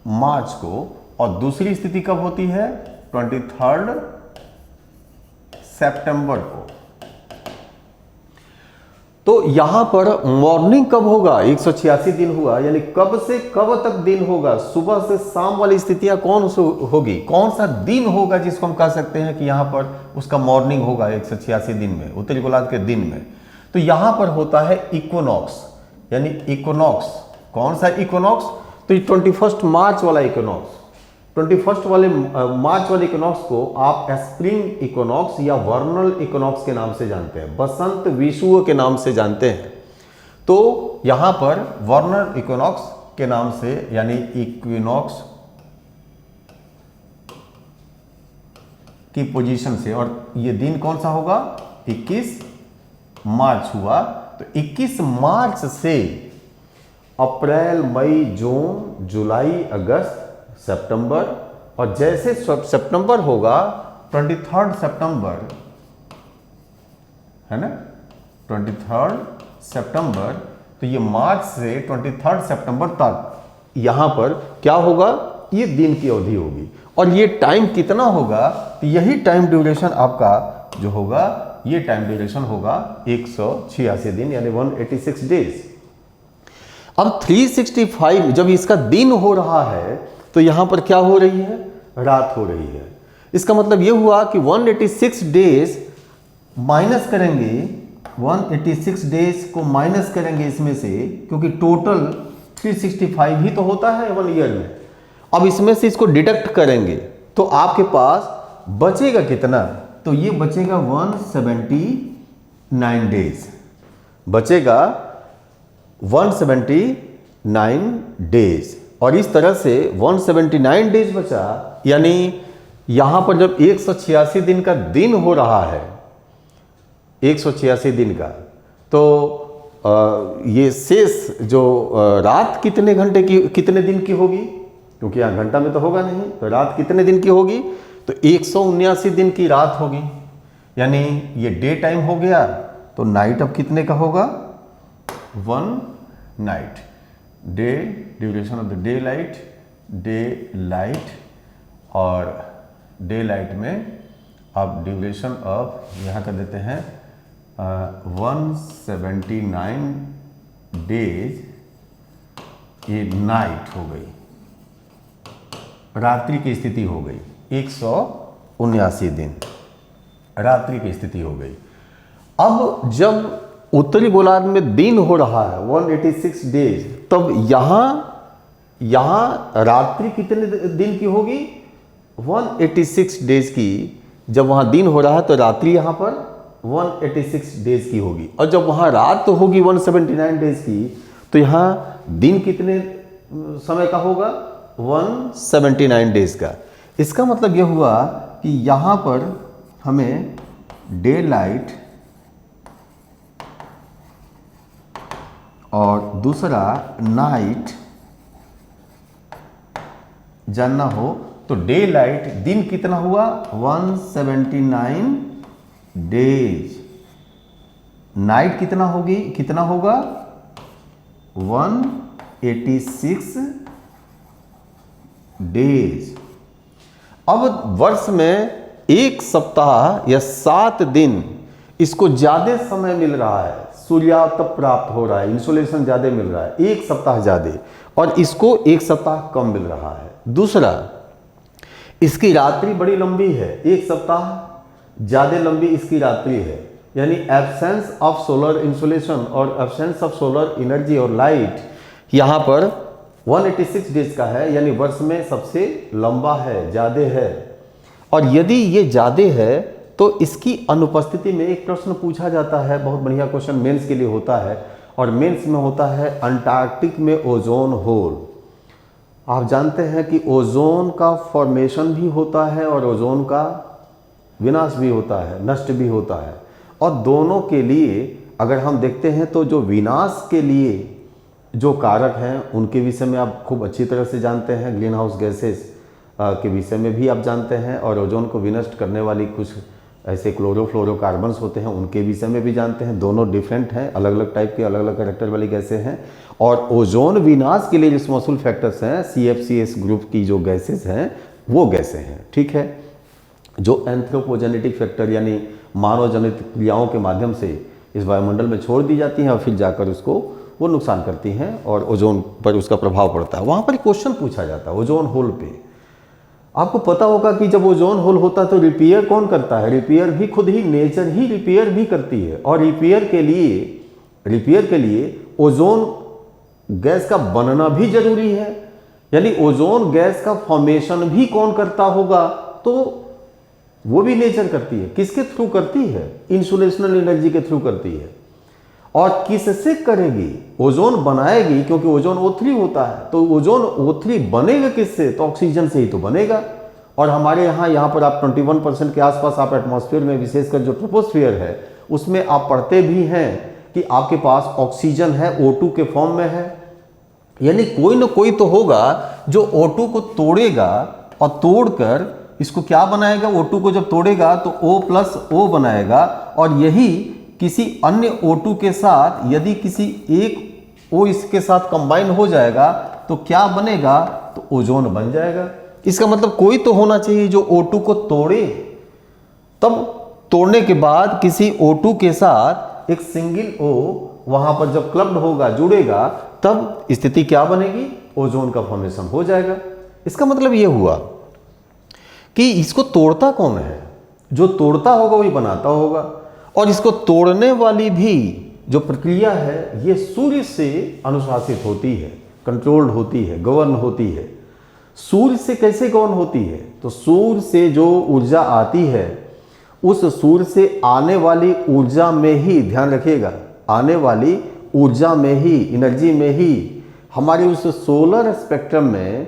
मार्च को और दूसरी स्थिति कब होती है? 23 सितंबर को। तो यहां पर मॉर्निंग कब होगा? 186 दिन हुआ, यानी कब से कब तक दिन होगा? सुबह से शाम वाली स्थितियां कौन सी होगी? कौन सा दिन होगा जिसको हम कह सकते हैं कि यहां पर उसका मॉर्निंग होगा 186 दिन में, उत्तरी गोलार्ध के दिन में? तो यहां पर होता है इक्विनॉक्स, यानी इक्विनॉक्स। कौन सा इक्विनॉक्स? तो 21 मार्च वाला इक्विनॉक्स, 21 वाले मार्च वाले इक्विनॉक्स को आप स्प्रिंग इक्विनॉक्स या वर्नल इक्विनॉक्स के नाम से जानते हैं, बसंत विषुव के नाम से जानते हैं। तो यहां पर वर्नल इक्विनॉक्स के नाम से, यानी इक्विनॉक्स की पोजीशन से, और ये दिन कौन सा होगा? 21 मार्च हुआ। तो 21 मार्च से अप्रैल, मई, जून, जुलाई, अगस्त, सितंबर, और जैसे सितंबर होगा 23 सितंबर, है ना, 23 सितंबर, तो ये मार्च से 23 सितंबर तक यहां पर क्या होगा? ये दिन की अवधि होगी। और ये टाइम कितना होगा? तो यही टाइम ड्यूरेशन आपका जो होगा, ये टाइम ड्यूरेशन होगा 186 दिन, यानी 186 डेज। अब 365 जब इसका दिन हो रहा है तो यहां पर क्या हो रही है? रात हो रही है। इसका मतलब यह हुआ कि 186 डेज माइनस करेंगे, 186 डेज को माइनस करेंगे इसमें से, क्योंकि टोटल 365 ही तो होता है 1 ईयर में। अब इसमें से इसको डिडक्ट करेंगे तो आपके पास बचेगा कितना? तो ये बचेगा 179 डेज, बचेगा 179 डेज। और इस तरह से 179 डेज बचा, यानी यहां पर जब 186 दिन का दिन हो रहा है, 186 दिन का, तो ये शेष जो रात कितने घंटे की, कितने दिन की होगी? क्योंकि यहां घंटा में तो होगा नहीं, तो रात कितने दिन की होगी? तो 179 दिन की रात होगी, यानी ये डे टाइम हो गया। तो नाइट अब कितने का होगा? 1 night, day duration of the day light, और डे लाइट में अब ड्यूरेशन ऑफ यहाँ कर देते हैं 179 डेज, ये नाइट हो गई, रात्रि की स्थिति हो गई, 179 दिन रात्रि की स्थिति हो गई। अब जब उत्तरी गोलार्ध में दिन हो रहा है 186 डेज, तब यहां रात्रि कितने दिन की होगी? 186 डेज की। जब वहां दिन हो रहा है तो रात्रि यहां पर 186 डेज की होगी, और जब वहां रात होगी 179 डेज की, तो यहां दिन कितने समय का होगा? 179 डेज का। इसका मतलब यह हुआ कि यहां पर हमें डे लाइट और दूसरा नाइट जानना हो तो डे लाइट दिन कितना हुआ 179 डेज, नाइट कितना होगा 186 डेज। अब वर्ष में एक सप्ताह या 7 दिन इसको ज्यादा समय मिल रहा है, सूर्यातप प्राप्त हो रहा है, इंसोलेशन ज्यादा मिल रहा है, एक सप्ताह ज्यादा, और इसको एक सप्ताह कम मिल रहा है। दूसरा, इसकी रात्रि बड़ी लंबी है, एक सप्ताह ज्यादा लंबी इसकी रात्रि है, यानी एब्सेंस ऑफ सोलर इंसोलेशन और एब्सेंस ऑफ सोलर एनर्जी और लाइट यहां पर 186 डेज का है, यानी वर्ष में सबसे लंबा है, ज्यादा है। और यदि ये ज्यादा है तो इसकी अनुपस्थिति में एक प्रश्न पूछा जाता है, बहुत बढ़िया क्वेश्चन मेंस के लिए होता है, और मेंस में होता है अंटार्कटिक में ओजोन होल। आप जानते हैं कि ओजोन का फॉर्मेशन भी होता है और ओजोन का विनाश भी होता है, नष्ट भी होता है। और दोनों के लिए अगर हम देखते हैं तो जो विनाश के लिए जो कारक हैं उनके विषय में आप खूब अच्छी तरह से जानते हैं, ग्रीन हाउस गैसेस के विषय में भी आप जानते हैं, और ओजोन को विनष्ट करने वाली कुछ ऐसे क्लोरोफ्लोरोकार्बन्स होते हैं उनके विषय में भी जानते हैं। दोनों डिफरेंट हैं, अलग अलग टाइप के, अलग अलग कैरेक्टर वाली गैसें हैं। और ओजोन विनाश के लिए रिस्पॉन्सिबल फैक्टर्स हैं CFCS ग्रुप की जो गैसेस हैं वो गैसें हैं, ठीक है, जो एंथ्रोपोजेनेटिक फैक्टर यानी मानव जनित क्रियाओं के माध्यम से इस वायुमंडल में छोड़ दी जाती हैं और फिर जाकर उसको वो नुकसान करती हैं और ओजोन पर उसका प्रभाव पड़ता है। वहाँ पर क्वेश्चन पूछा जाता है ओजोन होल पे। आपको पता होगा कि जब ओजोन होल होता है तो रिपेयर कौन करता है? रिपेयर भी खुद ही नेचर ही रिपेयर भी करती है। और रिपेयर के लिए ओजोन गैस का बनना भी जरूरी है, यानी ओजोन गैस का फॉर्मेशन भी कौन करता होगा? तो वो भी नेचर करती है। किसके थ्रू करती है? इंसुलेशनल एनर्जी के थ्रू करती है। और किससे करेगी? ओजोन बनाएगी, क्योंकि ओजोन O3 होता है। तो ओजोन O3 बनेगा किससे? तो ऑक्सीजन से ही तो बनेगा। और हमारे यहाँ पर आप 21% के आसपास आप एटमॉस्फेयर में, विशेषकर जो ट्रोपोस्फीयर है उसमें आप पढ़ते भी हैं कि आपके पास ऑक्सीजन है, O2 के फॉर्म में है। यानी कोई ना कोई तो होगा जो O2 को तोड़ेगा और तोड़कर इसको क्या बनाएगा? O2 को जब तोड़ेगा तो O+O बनाएगा, और यही किसी अन्य O2 के साथ यदि किसी एक O इसके साथ कंबाइन हो जाएगा तो क्या बनेगा? तो ओजोन बन जाएगा। इसका मतलब कोई तो होना चाहिए जो O2 को तोड़े, तब तोड़ने के बाद किसी O2 के साथ एक सिंगल O वहां पर जब क्लब्ड होगा, जुड़ेगा, तब स्थिति क्या बनेगी? ओजोन का फॉर्मेशन हो जाएगा। इसका मतलब यह हुआ कि इसको तोड़ता कौन है? जो तोड़ता होगा वही बनाता होगा। और इसको तोड़ने वाली भी जो प्रक्रिया है ये सूर्य से अनुशासित होती है, कंट्रोल्ड होती है, गवर्न होती है। सूर्य से कैसे गवर्न होती है? तो सूर्य से जो ऊर्जा आती है उस सूर्य से आने वाली ऊर्जा में ही, ध्यान रखिएगा, आने वाली ऊर्जा में ही, एनर्जी में ही हमारे उस सोलर स्पेक्ट्रम में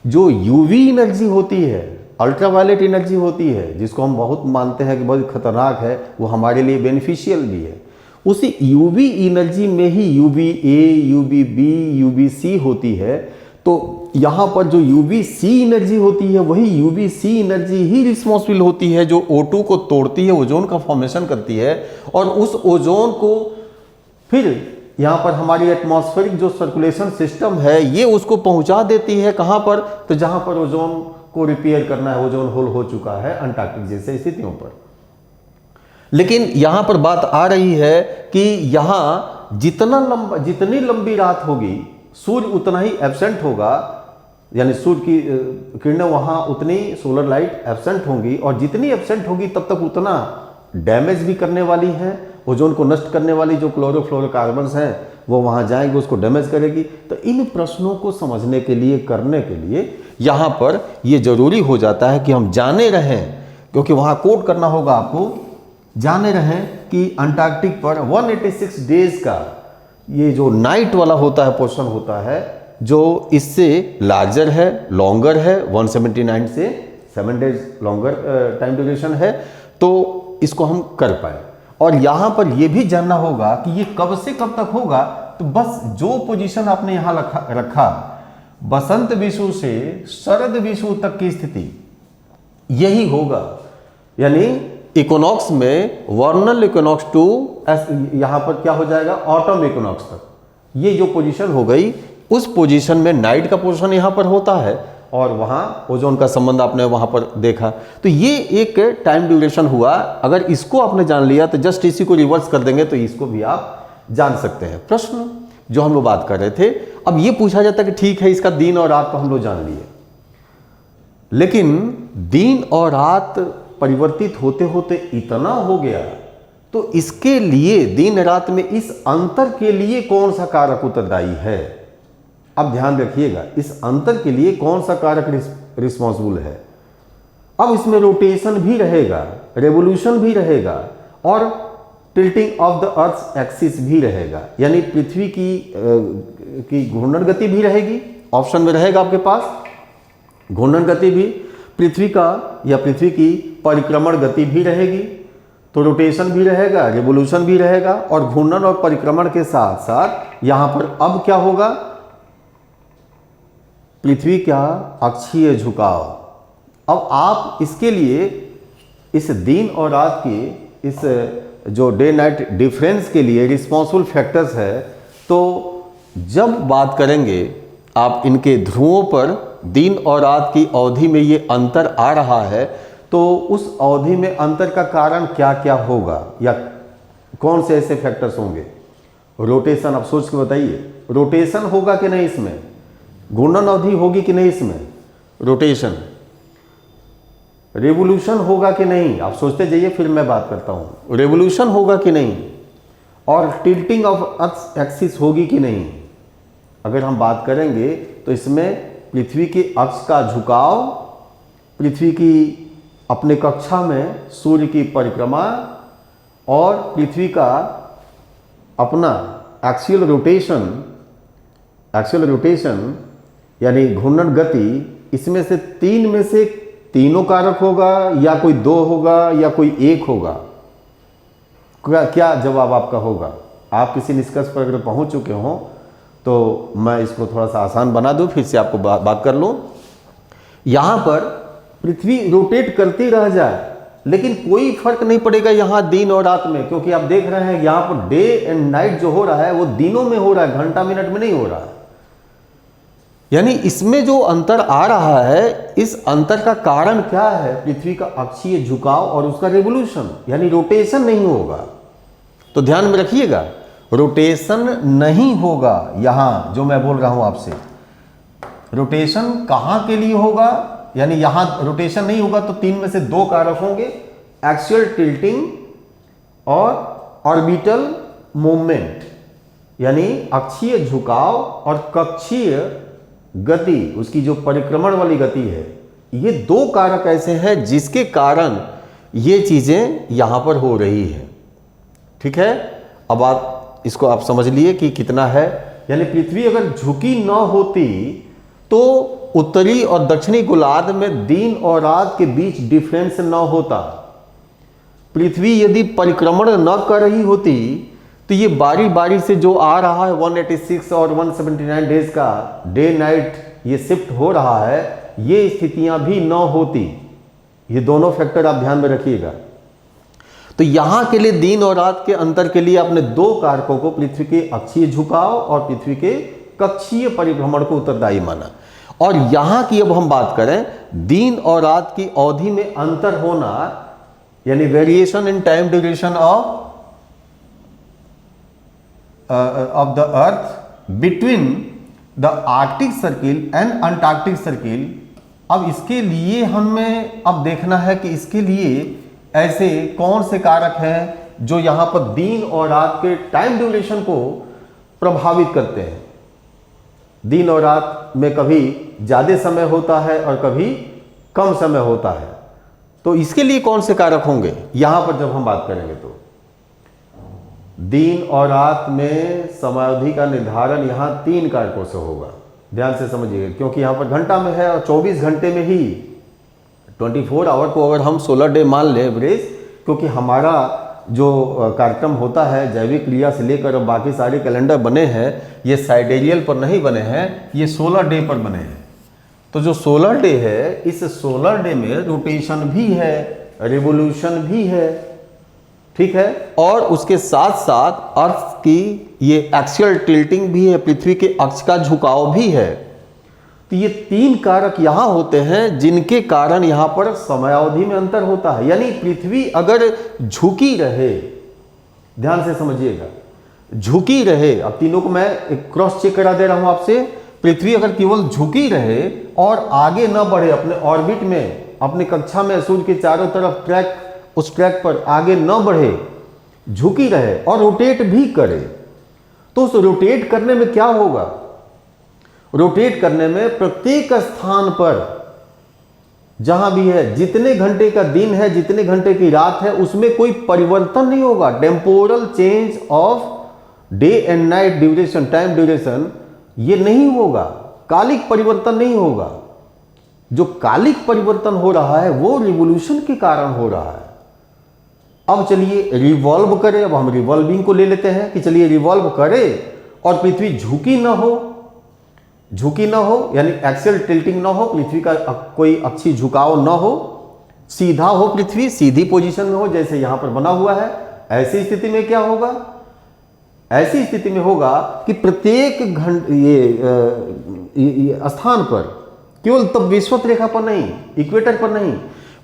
जो यूवी एनर्जी होती है, अल्ट्रावायलेट एनर्जी होती है, जिसको हम बहुत मानते हैं कि बहुत खतरनाक है, वो हमारे लिए बेनिफिशियल भी है। उसी यूवी एनर्जी में ही UVA, UVB, UVC होती है। तो यहाँ पर जो UVC एनर्जी होती है वही UVC एनर्जी ही रिस्पॉन्सिबल होती है जो O2 को तोड़ती है, ओजोन का फॉर्मेशन करती है, और उस ओजोन को फिर यहाँ पर हमारी एटमॉस्फेरिक जो सर्कुलेशन सिस्टम है ये उसको पहुँचा देती है। कहाँ पर? तो जहाँ पर ओजोन को रिपेयर करना है, ओजोन होल हो चुका है अंटार्कटिक जैसे स्थितियों पर। लेकिन यहां पर बात आ रही है कि यहां जितनी लंबी रात होगी सूर्य उतना ही एब्सेंट होगा, यानी सूर्य की किरणें वहां उतनी सोलर लाइट एब्सेंट होंगी, और जितनी एब्सेंट होगी तब तक उतना डैमेज भी करने वाली है। ओजोन को नष्ट करने वाली जो क्लोरोफ्लोरोकार्बन्स हैं वो वहां जाएंगे, उसको डैमेज करेगी। तो इन प्रश्नों को समझने के लिए, करने के लिए यहां पर यह जरूरी हो जाता है कि हम जाने रहें, क्योंकि वहां कोड करना होगा आपको, जाने रहें कि अंटार्कटिक पर 186 डेज का ये जो नाइट वाला होता है, पोर्शन होता है, जो इससे लार्जर है, लॉन्गर है, 179 से 7 डेज लॉन्गर टाइम ड्यूरेशन है, तो इसको हम कर पाए। और यहां पर यह भी जानना होगा कि ये कब से कब तक होगा, तो बस जो पोजीशन आपने यहाँ रखा बसंत विषुव से शरद विषुव तक की स्थिति यही होगा। यानी इक्विनॉक्स में वर्नल इक्विनॉक्स टू यहाँ पर क्या हो जाएगा, ऑटम इक्विनॉक्स तक, ये जो पोजीशन हो गई उस पोजीशन में नाइट का पोजीशन यहाँ पर होता है और वहाँ ओजोन का संबंध आपने वहाँ पर देखा। तो ये एक टाइम ड्यूरेशन हुआ। अगर इसको आपने जान लिया तो जस्ट इसी को रिवर्स कर देंगे तो इसको भी आप जान सकते हैं। प्रश्न जो हम लोग बात कर रहे थे, अब ये पूछा जाता है कि ठीक है इसका दिन और रात तो हम लोग जान लिए, लेकिन दिन और रात परिवर्तित होते होते इतना हो गया तो इसके लिए दिन रात में इस अंतर के लिए कौन सा कारक उत्तरदायी है। अब ध्यान रखिएगा, इस अंतर के लिए कौन सा कारक रिस्पॉन्सिबल है। अब इसमें रोटेशन भी रहेगा, रेवोल्यूशन भी रहेगा और tilting of the earth axis भी रहेगा, यानी पृथ्वी की घूर्णन गति भी रहेगी। ऑप्शन में रहेगा आपके पास घूर्णन गति भी, पृथ्वी का या पृथ्वी की परिक्रमण गति भी रहेगी, तो रोटेशन भी रहेगा, रिवोल्यूशन भी रहेगा और घूर्णन और परिक्रमण के साथ साथ यहां पर अब क्या होगा, पृथ्वी का अक्षीय झुकाव। अब आप इसके लिए इस दिन और रात की इस जो डे नाइट डिफरेंस के लिए रिस्पॉन्सिबल फैक्टर्स है, तो जब बात करेंगे आप इनके ध्रुवों पर दिन और रात की अवधि में ये अंतर आ रहा है, तो उस अवधि में अंतर का कारण क्या क्या होगा या कौन से ऐसे फैक्टर्स होंगे। रोटेशन, आप सोच के बताइए, रोटेशन होगा कि नहीं इसमें, घूर्णन अवधि होगी कि नहीं इसमें, रोटेशन, रेवोल्यूशन होगा कि नहीं, आप सोचते जाइए फिर मैं बात करता हूं, रेवोल्यूशन होगा कि नहीं, और टिल्टिंग ऑफ अर्थ एक्सिस होगी कि नहीं। अगर हम बात करेंगे तो इसमें पृथ्वी के अक्ष का झुकाव, पृथ्वी की अपने कक्षा में सूर्य की परिक्रमा और पृथ्वी का अपना एक्सियल रोटेशन यानी घूर्णन गति, इसमें से तीन में से तीनों कारक होगा या कोई दो होगा या कोई एक होगा। क्या जवाब आपका होगा? आप किसी निष्कर्ष पर अगर पहुंच चुके हों तो मैं इसको थोड़ा सा आसान बना दूं, फिर से आपको बात कर लूं। यहां पर पृथ्वी रोटेट करती रह जाए लेकिन कोई फर्क नहीं पड़ेगा यहां दिन और रात में, क्योंकि आप देख रहे हैं यहां पर डे एंड नाइट जो हो रहा है वो दिनों में हो रहा है, घंटा मिनट में नहीं हो रहा है। यानी इसमें जो अंतर आ रहा है, इस अंतर का कारण क्या है, पृथ्वी का अक्षीय झुकाव और उसका रेवोल्यूशन, यानी रोटेशन नहीं होगा। तो ध्यान में रखिएगा, रोटेशन नहीं होगा। यहां जो मैं बोल रहा हूं आपसे, रोटेशन कहां के लिए होगा, यानी यहां रोटेशन नहीं होगा तो तीन में से दो कारक होंगे, एक्सियल टिल्टिंग और ऑर्बिटल मूवमेंट, यानी अक्षीय झुकाव और कक्षीय गति, उसकी जो परिक्रमण वाली गति है। ये दो कारक ऐसे हैं जिसके कारण ये चीजें यहां पर हो रही है। ठीक है, अब आप इसको आप समझ लिए कि कितना है। यानी पृथ्वी अगर झुकी न होती तो उत्तरी और दक्षिणी गोलार्ध में दिन और रात के बीच डिफरेंस न होता। पृथ्वी यदि परिक्रमण न कर रही होती तो ये बारी बारी से जो आ रहा है 186 और 179 डेज का डे नाइट ये शिफ्ट हो रहा है, ये स्थितियां भी न होती। ये दोनों फैक्टर आप ध्यान में रखिएगा। तो यहां के लिए दिन और रात के अंतर के लिए आपने दो कारकों को, पृथ्वी के अक्षीय झुकाव और पृथ्वी के कक्षीय परिभ्रमण को उत्तरदायी माना। और यहां की अब हम बात करें, दिन और रात की अवधि में अंतर होना, यानी variation in time duration of the earth between the Arctic circle and Antarctic circle. अब इसके लिए हमें अब देखना है कि इसके लिए ऐसे कौन से कारक हैं जो यहां पर दिन और रात के टाइम ड्यूरेशन को प्रभावित करते हैं। दिन और रात में कभी ज्यादा समय होता है और कभी कम समय होता है, तो इसके लिए कौन से कारक होंगे यहां पर जब हम बात करेंगे। तो दिन और रात में समयावधि का निर्धारण यहां तीन कारकों से होगा। ध्यान से समझिएगा, क्योंकि यहां पर घंटा में है और 24 घंटे में ही 24 आवर को अगर हम 16 डे मान लें एवरेज, क्योंकि हमारा जो कार्यक्रम होता है जैविक क्रिया से लेकर और बाकी सारे कैलेंडर बने हैं, ये साइडेरियल पर नहीं बने हैं, ये सोलर डे पर बने हैं। तो जो सोलर डे है, इस सोलर डे में रोटेशन भी है, रिवोल्यूशन भी है, ठीक है, और उसके साथ साथ अर्थ की ये एक्सियल टिल्टिंग भी है, पृथ्वी के अक्ष का झुकाव भी है। तो ये 3 कारक यहां होते हैं जिनके कारण यहां पर समयावधि में अंतर होता है। यानी पृथ्वी अगर झुकी रहे, ध्यान से समझिएगा, झुकी रहे, अब तीनों को मैं एक क्रॉस चेक करा दे रहा हूं आपसे। पृथ्वी अगर केवल झुकी रहे और आगे न बढ़े अपने ऑर्बिट में, अपने कक्षा में सूर्य के चारों तरफ ट्रैक, उस ट्रैक पर आगे न बढ़े, झुकी रहे और रोटेट भी करे, तो उस रोटेट करने में क्या होगा? रोटेट करने में प्रत्येक स्थान पर जहां भी है, जितने घंटे का दिन है, जितने घंटे की रात है, उसमें कोई परिवर्तन नहीं होगा। Temporal change of day and night duration, time duration, ये नहीं होगा, कालिक परिवर्तन नहीं होगा। जो कालिक परिवर्तन हो रहा है वो रिवोल्यूशन के कारण हो रहा है। अब चलिए रिवॉल्व करें, अब हम रिवॉल्विंग को ले लेते हैं कि चलिए रिवॉल्व करें और पृथ्वी झुकी ना हो, झुकी ना हो, यानी एक्सियल टिल्टिंग ना हो, पृथ्वी का कोई अक्षीय झुकाव ना हो, सीधा हो, पृथ्वी सीधी पोजीशन में हो जैसे यहां पर बना हुआ है। ऐसी स्थिति में क्या होगा? ऐसी स्थिति में होगा कि प्रत्येक ये स्थान पर, केवल तब विषुवत रेखा पर नहीं, इक्वेटर पर नहीं,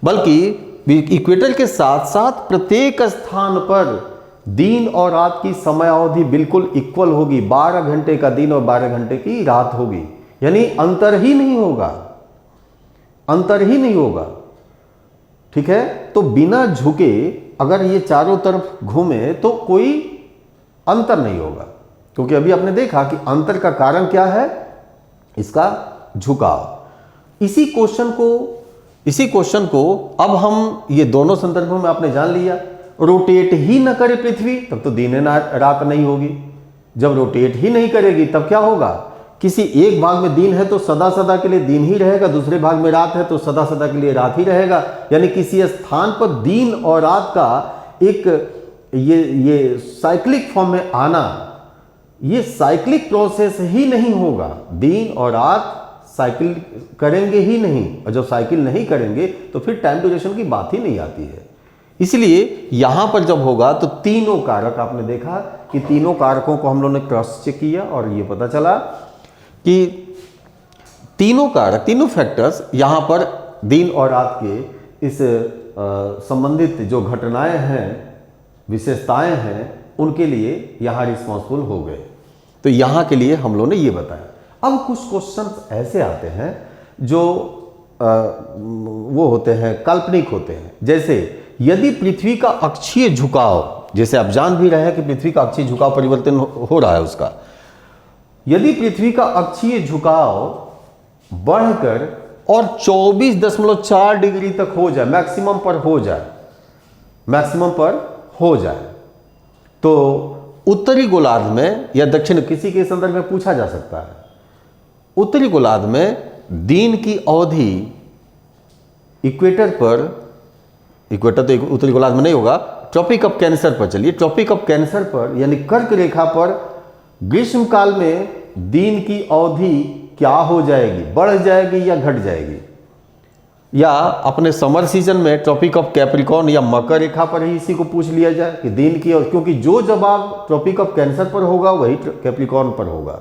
बल्कि इक्वेटर के साथ साथ प्रत्येक स्थान पर दिन और रात की समय अवधि बिल्कुल इक्वल होगी। 12 घंटे का दिन और 12 घंटे की रात होगी, यानी अंतर ही नहीं होगा, अंतर ही नहीं होगा, ठीक है। तो बिना झुके अगर ये चारों तरफ घूमे तो कोई अंतर नहीं होगा, क्योंकि अभी आपने देखा कि अंतर का कारण क्या है? इसका झुकाव। इसी क्वेश्चन को अब हम ये दोनों संदर्भों में आपने जान लिया। रोटेट ही न करे पृथ्वी तब तो दिन रात नहीं होगी। जब रोटेट ही नहीं करेगी तब क्या होगा? किसी एक भाग में दिन है तो सदा सदा के लिए दिन ही रहेगा, दूसरे भाग में रात है तो सदा सदा के लिए रात ही रहेगा। यानी किसी स्थान पर दिन और रात का एक ये साइक्लिक फॉर्म में आना, ये साइक्लिक प्रोसेस ही नहीं होगा। दिन और रात साइकिल करेंगे ही नहीं, और जब साइकिल नहीं करेंगे तो फिर टाइम ड्यूरेशन की बात ही नहीं आती है। इसलिए यहां पर जब होगा तो तीनों कारक, आपने देखा कि तीनों कारकों को हम लोगों ने क्रॉस चेक किया और ये पता चला कि तीनों कारक, तीनों फैक्टर्स यहां पर दिन और रात के इस संबंधित जो घटनाएं हैं, विशेषताएं हैं, उनके लिए यहां रिस्पॉन्सिबल हो गए। तो यहां के लिए हम लोगों ने ये बताया। अब कुछ क्वेश्चंस ऐसे आते हैं जो वो होते हैं, काल्पनिक होते हैं। जैसे यदि पृथ्वी का अक्षीय झुकाव, जैसे आप जान भी रहे हैं कि पृथ्वी का अक्षीय झुकाव परिवर्तन हो रहा है उसका, यदि पृथ्वी का अक्षीय झुकाव बढ़कर और 24.4 डिग्री तक हो जाए, मैक्सिमम पर हो जाए, मैक्सिमम पर हो जाए, तो उत्तरी गोलार्ध में या दक्षिण, किसी के संदर्भ में पूछा जा सकता है, उत्तरी गोलार्ध में दिन की अवधि इक्वेटर पर, इक्वेटर तो उत्तरी गोलार्ध में नहीं होगा, ट्रॉपिक ऑफ कैंसर पर चलिए, ट्रॉपिक ऑफ कैंसर पर यानी कर्क रेखा पर ग्रीष्म काल में दिन की अवधि क्या हो जाएगी? बढ़ जाएगी या घट जाएगी? या अपने समर सीजन में ट्रॉपिक ऑफ कैप्रिकॉर्न या मकर रेखा पर ही इसी को पूछ लिया जाए कि दिन की, क्योंकि जो जवाब ट्रॉपिक ऑफ कैंसर पर होगा वही कैप्रिकॉर्न पर होगा,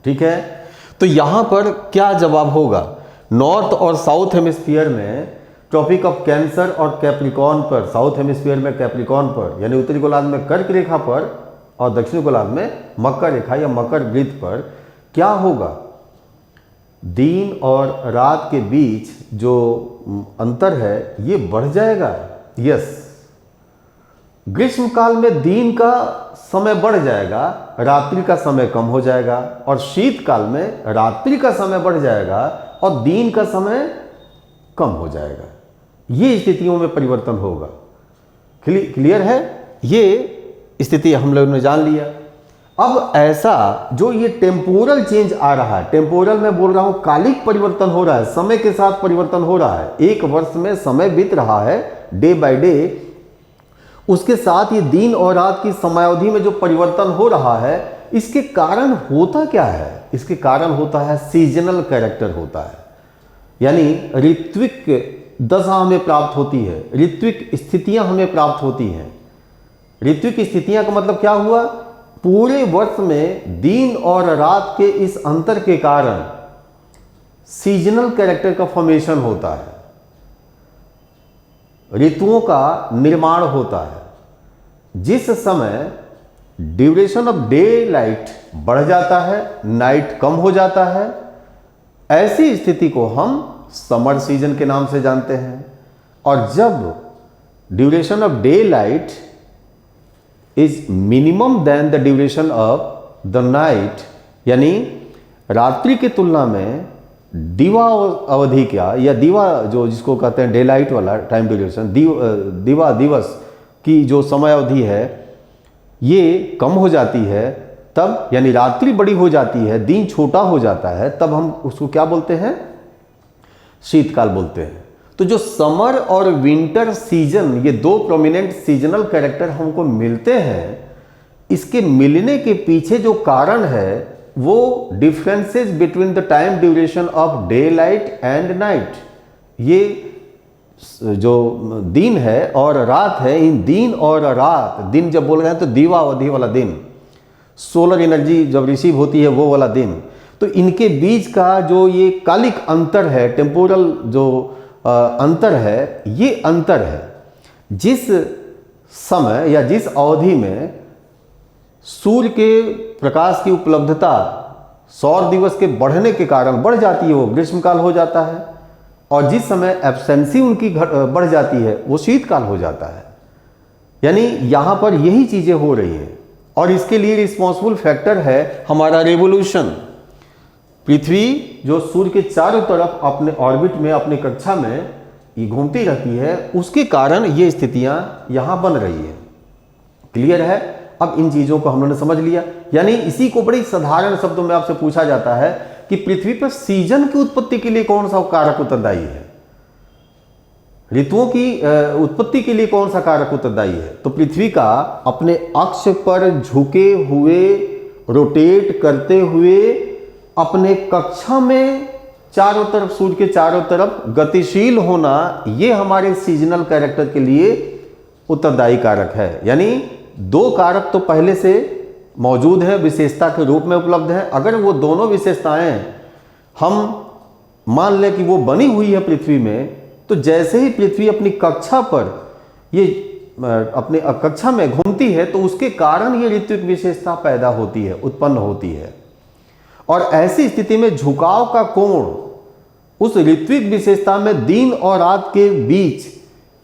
ठीक है। तो यहां पर क्या जवाब होगा? नॉर्थ और साउथ हेमिस्फीयर में ट्रॉपिक ऑफ कैंसर और कैप्रिकॉर्न पर, साउथ हेमिस्फीयर में कैप्रिकॉर्न पर यानी उत्तरी गोलार्ध में कर्क रेखा पर और दक्षिणी गोलार्ध में मकर रेखा या मकर वृत्त पर क्या होगा? दिन और रात के बीच जो अंतर है ये बढ़ जाएगा। यस, ग्रीष्म काल में दिन का समय बढ़ जाएगा, रात्रि का समय कम हो जाएगा, और शीतकाल में रात्रि का समय बढ़ जाएगा और दिन का समय कम हो जाएगा। ये स्थितियों में परिवर्तन होगा। क्लियर है? ये स्थिति हम लोगों ने जान लिया। अब ऐसा जो ये टेम्पोरल चेंज आ रहा है, टेम्पोरल में बोल रहा हूं, कालिक परिवर्तन हो रहा है, समय के साथ परिवर्तन हो रहा है, एक वर्ष में समय बीत रहा है डे बाय डे, उसके साथ ये दिन और रात की समयावधि में जो परिवर्तन हो रहा है, इसके कारण होता क्या है? इसके कारण होता है सीजनल कैरेक्टर होता है, यानी ऋत्विक दशा हमें प्राप्त होती है, ऋत्विक स्थितियां हमें प्राप्त होती हैं। ऋत्विक स्थितियां का मतलब क्या हुआ? पूरे वर्ष में दिन और रात के इस अंतर के कारण सीजनल कैरेक्टर का फॉर्मेशन होता है, ऋतुओं का निर्माण होता है। जिस समय ड्यूरेशन ऑफ डे लाइट बढ़ जाता है, नाइट कम हो जाता है, ऐसी स्थिति को हम समर सीजन के नाम से जानते हैं। और जब duration of daylight is minimum then the duration of the night, यानी रात्रि की तुलना में दिवा अवधि क्या, या दिवा जो जिसको कहते हैं डे लाइट वाला टाइम ड्यूरेशन, दिवा दिवस की जो समय अवधि है ये कम हो जाती है, तब यानी रात्रि बड़ी हो जाती है, दिन छोटा हो जाता है, तब हम उसको क्या बोलते हैं? शीतकाल बोलते हैं। तो जो समर और विंटर सीजन, ये दो प्रोमिनेंट सीजनल कैरेक्टर हमको मिलते हैं, इसके मिलने के पीछे जो कारण है वो differences between the time duration of day light and night. ये जो दिन है और रात है, इन दिन और रात, दिन जब बोल रहे हैं तो दीवा अवधि वाला दिन, सोलर एनर्जी जब रिसीव होती है वो वाला दिन, तो इनके बीच का जो ये कालिक अंतर है, टेम्पोरल जो अंतर है, ये अंतर है। जिस समय या जिस अवधि में सूर्य के प्रकाश की उपलब्धता सौर दिवस के बढ़ने के कारण बढ़ जाती है, वो ग्रीष्मकाल हो जाता है, और जिस समय एब्सेंसी उनकी बढ़ जाती है वो शीतकाल हो जाता है। यानी यहाँ पर यही चीज़ें हो रही हैं, और इसके लिए रिस्पॉन्सिबल फैक्टर है हमारा रेवोल्यूशन। पृथ्वी जो सूर्य के चारों तरफ अपने ऑर्बिट में, अपनी कक्षा में ये घूमती रहती है, उसके कारण ये स्थितियां यहाँ बन रही है। क्लियर है? अब इन चीज़ों को हम लोगों ने समझ लिया। यानी इसी को बड़ी साधारण शब्दों में आपसे पूछा जाता है कि पृथ्वी पर सीजन की उत्पत्ति के लिए कौन सा कारक उत्तरदायी है, ऋतुओं की उत्पत्ति के लिए कौन सा कारक उत्तरदायी है? तो पृथ्वी का अपने अक्ष पर झुके हुए, रोटेट करते हुए, अपने कक्षा में चारों तरफ, सूर्य के चारों तरफ गतिशील होना, ये हमारे सीजनल कैरेक्टर के लिए उत्तरदायी कारक है। यानी दो कारक तो पहले से मौजूद है, विशेषता के रूप में उपलब्ध है। अगर वो दोनों विशेषताएं हम मान लें कि वो बनी हुई है पृथ्वी में, तो जैसे ही पृथ्वी अपनी कक्षा पर, ये अपने कक्षा में घूमती है, तो उसके कारण ये ऋत्विक विशेषता पैदा होती है, उत्पन्न होती है। और ऐसी स्थिति में झुकाव का कोण उस ऋत्विक विशेषता में दिन और रात के बीच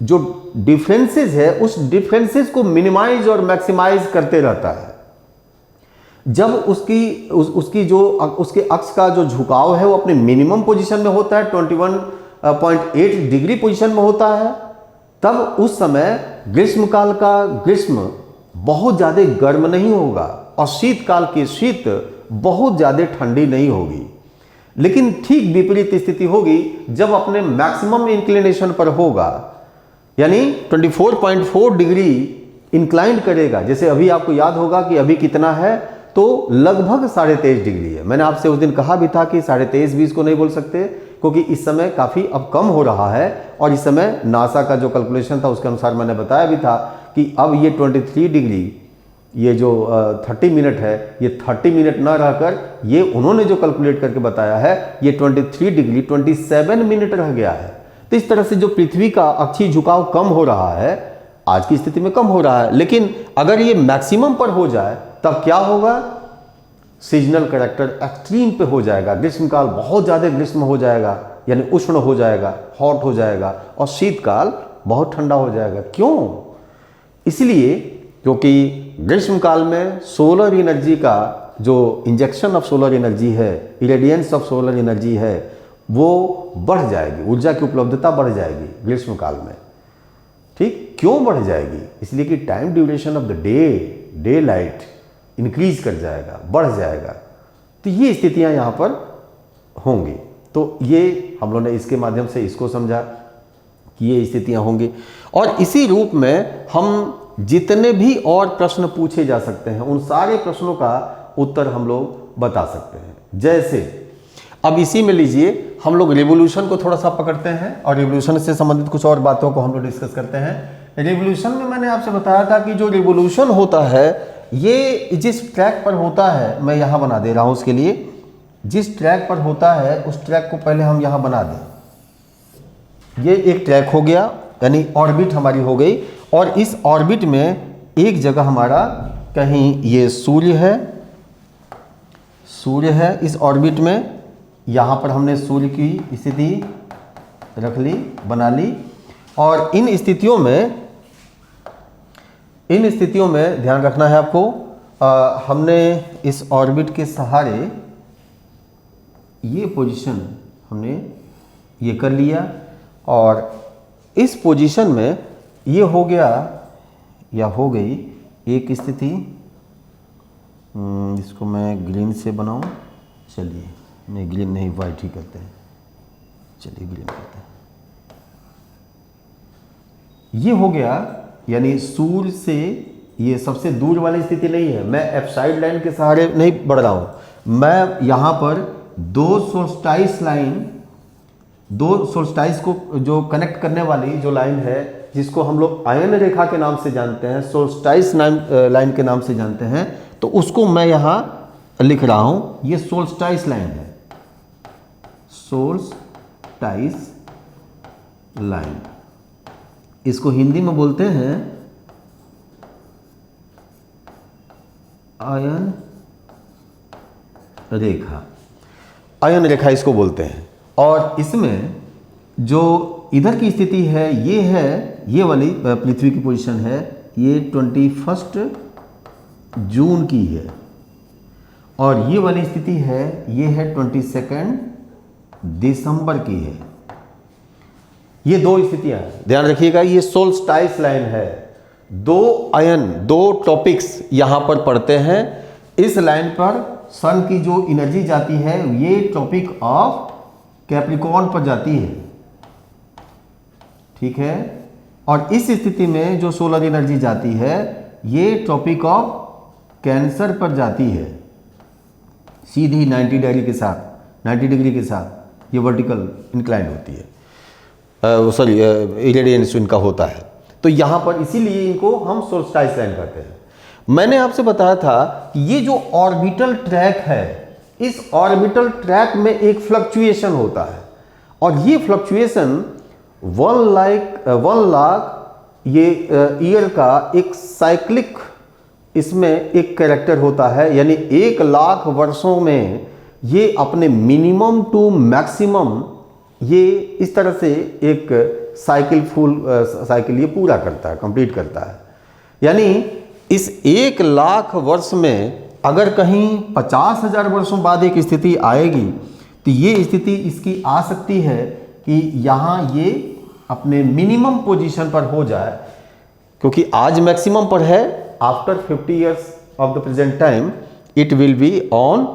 जो डिफरेंसेस है, उस डिफरेंसेस को मिनिमाइज और मैक्सिमाइज करते रहता है। जब उसकी जो उसके अक्ष का जो झुकाव है वो अपने मिनिमम पोजीशन में होता है, 21.8 डिग्री पोजीशन में होता है, तब उस समय ग्रीष्मकाल का ग्रीष्म बहुत ज़्यादा गर्म नहीं होगा और शीतकाल की शीत बहुत ज़्यादा ठंडी नहीं होगी। लेकिन ठीक विपरीत स्थिति होगी जब अपने मैक्सिमम इंक्लिनेशन पर होगा, यानी 24.4 डिग्री इंक्लाइंड करेगा। जैसे अभी आपको याद होगा कि अभी कितना है, तो लगभग 23.5 डिग्री है। मैंने आपसे उस दिन कहा भी था कि 23.5 भी इसको नहीं बोल सकते, क्योंकि इस समय काफ़ी अब कम हो रहा है। और इस समय नासा का जो कैलकुलेशन था उसके अनुसार मैंने बताया भी था कि अब ये 23 डिग्री, ये जो 30 मिनट है, ये 30 मिनट ना रहकर ये उन्होंने जो कैलकुलेट करके बताया है, ये 23 डिग्री 27 मिनट रह गया है। तो इस तरह से जो पृथ्वी का अक्षीय झुकाव कम हो रहा है, आज की स्थिति में कम हो रहा है, लेकिन अगर ये मैक्सिमम पर हो जाए तब क्या होगा? सीजनल कैरेक्टर एक्सट्रीम पे हो जाएगा, ग्रीष्मकाल बहुत ज़्यादा ग्रीष्म हो जाएगा, यानी उष्ण हो जाएगा, हॉट हो जाएगा, और शीतकाल बहुत ठंडा हो जाएगा। क्यों? इसलिए क्योंकि ग्रीष्मकाल में सोलर एनर्जी का जो इंजेक्शन ऑफ सोलर एनर्जी है, इरेडियंस ऑफ सोलर एनर्जी है, वो बढ़ जाएगी, ऊर्जा की उपलब्धता बढ़ जाएगी ग्रीष्मकाल में। ठीक, क्यों बढ़ जाएगी? इसलिए कि time duration of the day light increase कर जाएगा, बढ़ जाएगा। तो ये स्थितियां यहाँ पर होंगी। तो ये हम लोगों ने इसके माध्यम से इसको समझा कि ये स्थितियां होंगी। और इसी रूप में हम जितने भी और प्रश्न पूछे जा सकते हैं उन सारे प्रश्नों का उत्तर हम लोग बता सकते हैं। जैसे अब इसी में लीजिए हम लोग रिवोल्यूशन को थोड़ा सा पकड़ते हैं और रिवोल्यूशन से संबंधित कुछ और बातों को हम लोग डिस्कस करते हैं। रिवोल्यूशन में मैंने आपसे बताया था कि जो रिवोल्यूशन होता है ये जिस ट्रैक पर होता है, मैं यहाँ बना दे रहा हूँ उसके लिए, जिस ट्रैक पर होता है उस ट्रैक को पहले हम यहाँ बना दें। ये एक ट्रैक हो गया, यानी ऑर्बिट हमारी हो गई, और इस ऑर्बिट में एक जगह हमारा कहीं ये सूर्य है इस ऑर्बिट में, यहाँ पर हमने सूर्य की स्थिति रख ली, बना ली। और इन स्थितियों में ध्यान रखना है आपको, हमने इस ऑर्बिट के सहारे ये पोजीशन हमने ये कर लिया, और इस पोजीशन में ये हो गया या हो गई एक स्थिति, इसको मैं ग्रीन से बनाऊं, चलिए नहीं ग्रीन नहीं वाइट ही करते हैं, चलिए ग्रीन करते हैं। ये हो गया, यानी सूर्य से ये सबसे दूर वाली स्थिति नहीं है, मैं एफ साइड लाइन के सहारे नहीं बढ़ रहा हूं, मैं यहाँ पर दो सोल्स्टाइस को जो कनेक्ट करने वाली जो लाइन है, जिसको हम लोग आयन रेखा के नाम से जानते हैं, सोल्स्टाइस लाइन के नाम से जानते हैं, तो उसको मैं यहाँ लिख रहा हूं, ये सोल्स्टाइस लाइन है, सोल्स्टाइस लाइन, इसको हिंदी में बोलते हैं आयन रेखा, आयन रेखा इसको बोलते हैं। और इसमें जो इधर की स्थिति है, ये वाली पृथ्वी की पोजीशन है, ये 21 जून की है, और ये वाली स्थिति है, ये है 22 दिसंबर की है। ये दो स्थितियां हैं, ध्यान रखिएगा, ये सोल्स्टाइस लाइन है, दो आयन, दो टॉपिक्स यहां पर पढ़ते हैं। इस लाइन पर सन की जो एनर्जी जाती है ये ट्रॉपिक ऑफ कैप्रिकॉर्न पर जाती है, ठीक है, और इस स्थिति में जो सोलर एनर्जी जाती है ये ट्रॉपिक ऑफ कैंसर पर जाती है, सीधी 90 डिग्री के साथ ये वर्टिकल इंक्लाइंड होती है, सॉरी इरेडियंस इनका होता है। तो यहाँ पर इसीलिए इनको हम सोल्स्टाइस लाइन कहते हैं। मैंने आपसे बताया था कि ये जो ऑर्बिटल ट्रैक है, इस ऑर्बिटल ट्रैक में एक फ्लक्चुएशन होता है, और ये फ्लक्चुएशन 1 लाख ये ईयर का एक साइक्लिक इसमें एक कैरेक्टर होता है, यानी 1 लाख वर्षों में ये अपने मिनिमम टू मैक्सिमम ये इस तरह से एक साइकिल ये पूरा करता है, कंप्लीट करता है। यानी इस 1 लाख वर्ष में अगर कहीं 50,000 वर्षों बाद एक स्थिति आएगी, तो ये स्थिति इसकी आ सकती है कि यहाँ ये अपने मिनिमम पोजीशन पर हो जाए, क्योंकि आज मैक्सिमम पर है, after 50 years of the present time it will be on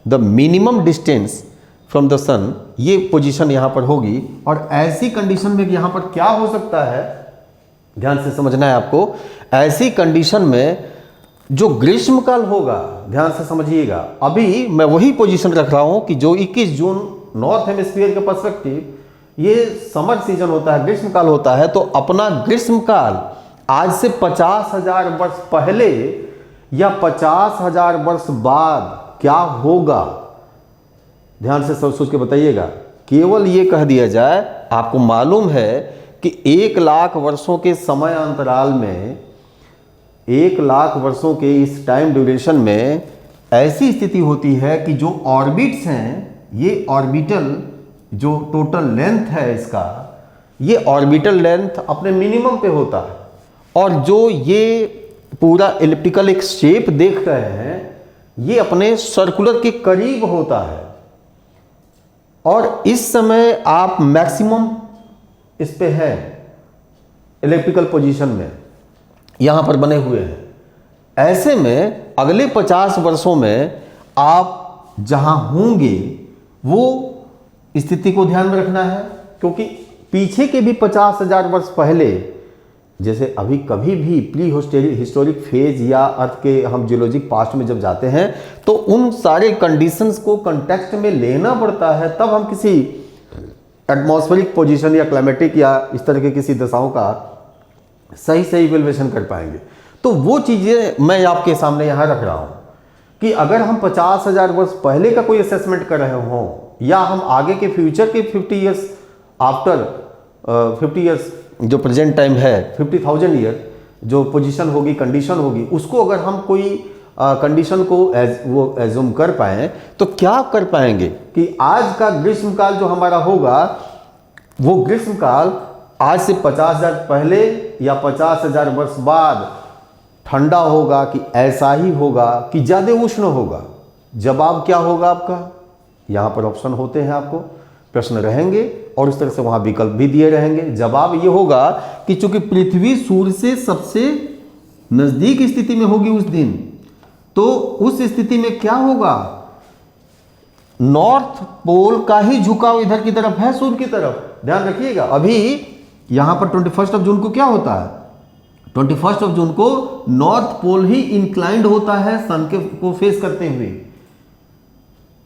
the minimum distance from the sun, ये पोजीशन यहाँ पर होगी। और ऐसी कंडीशन में यहाँ पर क्या हो सकता है, ध्यान से समझना है आपको, ऐसी कंडीशन में जो ग्रीष्मकाल होगा, ध्यान से समझिएगा, अभी मैं वही पोजीशन रख रहा हूं कि जो 21 जून नॉर्थ हेमिस्फीयर के पर्सपेक्टिव ये समर सीजन होता है, ग्रीष्मकाल होता है, तो अपना ग्रीष्मकाल आज से 50,000 वर्ष पहले या 50,000 वर्ष बाद क्या होगा, ध्यान से सोच के बताइएगा। केवल ये कह दिया जाए, आपको मालूम है कि 1 लाख वर्षों के समय अंतराल में, 1 लाख वर्षों के इस टाइम ड्यूरेशन में ऐसी स्थिति होती है कि जो ऑर्बिट्स हैं, ये ऑर्बिटल जो टोटल लेंथ है इसका, ये ऑर्बिटल लेंथ अपने मिनिमम पे होता है, और जो ये पूरा एलिप्टिकल एक शेप देख रहे हैं ये अपने सर्कुलर के करीब होता है, और इस समय आप मैक्सिमम इस पे है इलेक्ट्रिकल पोजीशन में यहां पर बने हुए हैं। ऐसे में अगले 50 वर्षों में आप जहां होंगे वो स्थिति को ध्यान में रखना है, क्योंकि पीछे के भी 50,000 वर्ष पहले जैसे अभी कभी भी प्री हिस्टोरिक फेज या अर्थ के हम जियोलॉजिक पास्ट में जब जाते हैं तो उन सारे कंडीशंस को कंटेक्स्ट में लेना पड़ता है, तब हम किसी एटमॉस्फेरिक पोजीशन या क्लाइमेटिक या इस तरह के किसी दशाओं का सही सही इवैल्यूएशन कर पाएंगे। तो वो चीज़ें मैं आपके सामने यहाँ रख रहा हूँ कि अगर हम 50,000 वर्ष पहले का कोई असेसमेंट कर रहे हों या हम आगे के फ्यूचर के 50 ईयर्स आफ्टर 50 ईयर्स जो प्रेजेंट टाइम है 50,000 ईयर जो पोजीशन होगी, कंडीशन होगी, उसको अगर हम कोई कंडीशन को वो एज्यूम कर पाएँ तो क्या कर पाएंगे कि आज का ग्रीष्म काल जो हमारा होगा वो ग्रीष्म काल आज से 50,000 पहले या 50,000 वर्ष बाद ठंडा होगा कि ऐसा ही होगा कि ज़्यादा उष्ण होगा। जवाब क्या होगा आपका? यहाँ पर ऑप्शन होते हैं, आपको प्रश्न रहेंगे और उस तरह से वहाँ विकल्प भी दिए रहेंगे। जवाब ये होगा कि चूंकि पृथ्वी सूर्य से सबसे नज़दीक स्थिति में होगी उस दिन, तो उस स्थिति में क्या होगा, नॉर्थ पोल का ही झुकाव इधर की तरफ है, सूर्य की तरफ। ध्यान रखिएगा, अभी यहां पर 21 जून को क्या होता है, 21 जून को नॉर्थ पोल ही इंक्लाइंड होता है सन के को फेस करते हुए,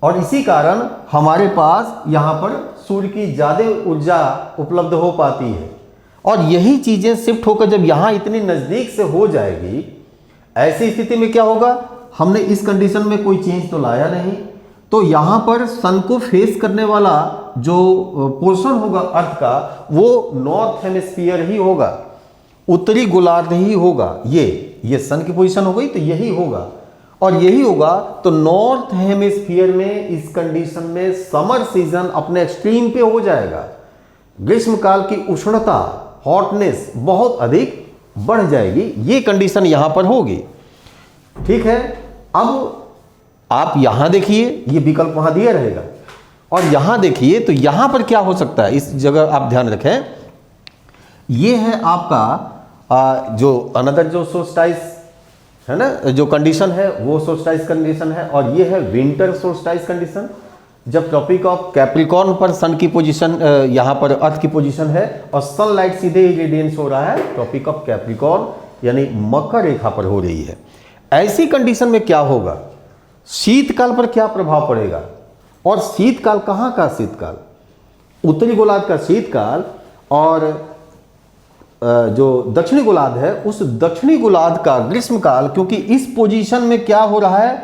और इसी कारण हमारे पास यहां पर सूर्य की ज्यादा ऊर्जा उपलब्ध हो पाती है। और यही चीजें शिफ्ट होकर जब यहां इतनी नजदीक से हो जाएगी, ऐसी स्थिति में क्या होगा, हमने इस कंडीशन में कोई चेंज तो लाया नहीं, तो यहां पर सन को फेस करने वाला जो पोर्शन होगा अर्थ का वो नॉर्थ हेमिस्फीयर ही होगा, उत्तरी गोलार्ध ही होगा। ये सन की पोजीशन हो गई तो यही होगा, और यही होगा तो नॉर्थ हेमिस्फीयर में इस कंडीशन में समर सीजन अपने एक्सट्रीम पे हो जाएगा। ग्रीष्म काल की उष्णता, हॉटनेस बहुत अधिक बढ़ जाएगी, ये कंडीशन यहां पर होगी। ठीक है, अब आप यहां देखिए, ये विकल्प वहां दिया रहेगा, और यहां देखिए तो यहां पर क्या हो सकता है, इस जगह आप ध्यान रखें, ये है आपका जो अनदर जो सोल्स्टाइस है ना, जो कंडीशन है वो सोल्स्टाइस कंडीशन है, और ये है विंटर सोल्स्टाइस कंडीशन, जब ट्रॉपिक ऑफ कैप्रिकॉर्न पर सन की पोजीशन, यहां पर अर्थ की पोजीशन है और सनलाइट सीधे रेडियंस हो रहा है ट्रॉपिक ऑफ कैप्रिकॉर्न यानी मकर रेखा पर हो रही है। ऐसी कंडीशन में क्या होगा, शीतकाल पर क्या प्रभाव पड़ेगा, और शीतकाल कहां का शीतकाल, उत्तरी गोलार्ध का शीतकाल, और जो दक्षिणी गोलार्ध है उस दक्षिणी गोलार्ध का ग्रीष्म काल, क्योंकि इस पोजीशन में क्या हो रहा है,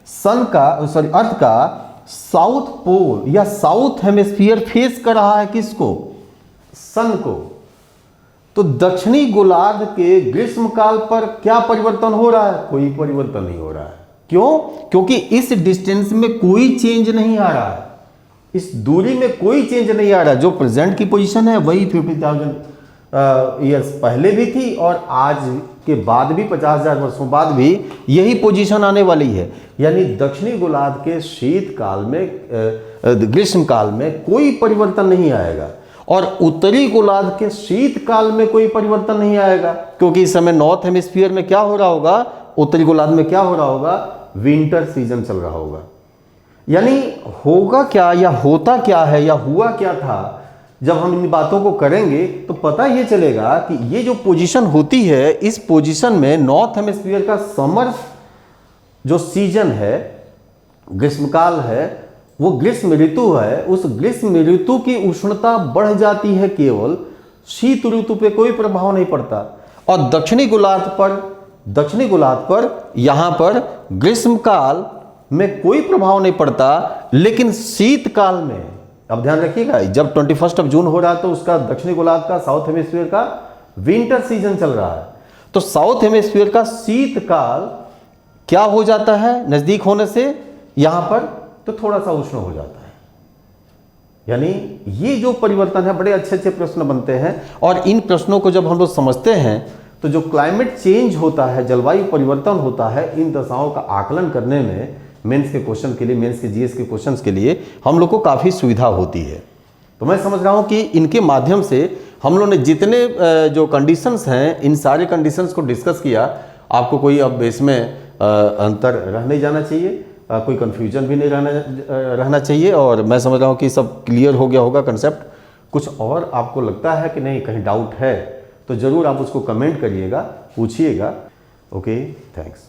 सन का अर्थ का साउथ पोल या साउथ हेमिस्फीयर फेस कर रहा है किसको, सन को। तो दक्षिणी गोलार्ध के ग्रीष्म काल पर क्या परिवर्तन हो रहा है, कोई परिवर्तन नहीं हो रहा है। क्यों? क्योंकि इस डिस्टेंस में कोई चेंज नहीं आ रहा है, इस दूरी में कोई चेंज नहीं आ रहा है। जो प्रेजेंट की पोजीशन है वही 50,000 ईयर्स पहले भी थी, और आज के बाद भी 50,000 वर्षों बाद भी यही पोजीशन आने वाली है। यानी दक्षिणी गोलार्ध के शीतकाल में, ग्रीष्म काल में कोई परिवर्तन नहीं आएगा, और उत्तरी गोलार्ध के शीतकाल में कोई परिवर्तन नहीं आएगा, क्योंकि इस समय नॉर्थ हेमिस्फीयर में क्या हो रहा होगा, उत्तरी गोलार्ध में क्या हो रहा होगा, विंटर सीजन चल रहा होगा। यानी होगा क्या या होता क्या है या हुआ क्या था, जब हम इन बातों को करेंगे तो पता ये चलेगा कि ये जो पोजीशन होती है, इस पोजीशन में नॉर्थ हेमिस्फीयर का समर जो सीजन है, ग्रीष्मकाल है, वो ग्रीष्म ऋतु है, उस ग्रीष्म ऋतु की उष्णता बढ़ जाती है, केवल शीत ऋतु पे कोई प्रभाव नहीं पड़ता। और दक्षिणी गोलार्ध पर यहां पर ग्रीष्म काल में कोई प्रभाव नहीं पड़ता, लेकिन शीतकाल में, अब ध्यान रखिएगा, जब 21 जून हो रहा है तो उसका दक्षिणी गोलार्ध का, साउथ हेमिस्फीयर का विंटर सीजन चल रहा है, तो साउथ हेमिस्फीयर का शीतकाल क्या हो जाता है, नजदीक होने से यहां पर तो थोड़ा सा उष्ण हो जाता है। यानी ये जो परिवर्तन है, बड़े अच्छे अच्छे प्रश्न बनते हैं, और इन प्रश्नों को जब हम लोग समझते हैं तो जो क्लाइमेट चेंज होता है, जलवायु परिवर्तन होता है, इन दशाओं का आकलन करने में मेंस के क्वेश्चन के लिए, मेंस के जीएस के क्वेश्चंस के लिए हम लोग को काफ़ी सुविधा होती है। तो मैं समझ रहा हूँ कि इनके माध्यम से हम लोग ने जितने जो कंडीशंस हैं, इन सारे कंडीशंस को डिस्कस किया, आपको कोई अब इसमें अंतर रह नहीं जाना चाहिए, कोई कन्फ्यूजन भी नहीं रहना चाहिए, और मैं समझ रहा हूँ कि सब क्लियर हो गया होगा कंसेप्ट। कुछ और आपको लगता है कि नहीं, कहीं डाउट है तो ज़रूर आप उसको कमेंट करिएगा, पूछिएगा। Okay, thanks.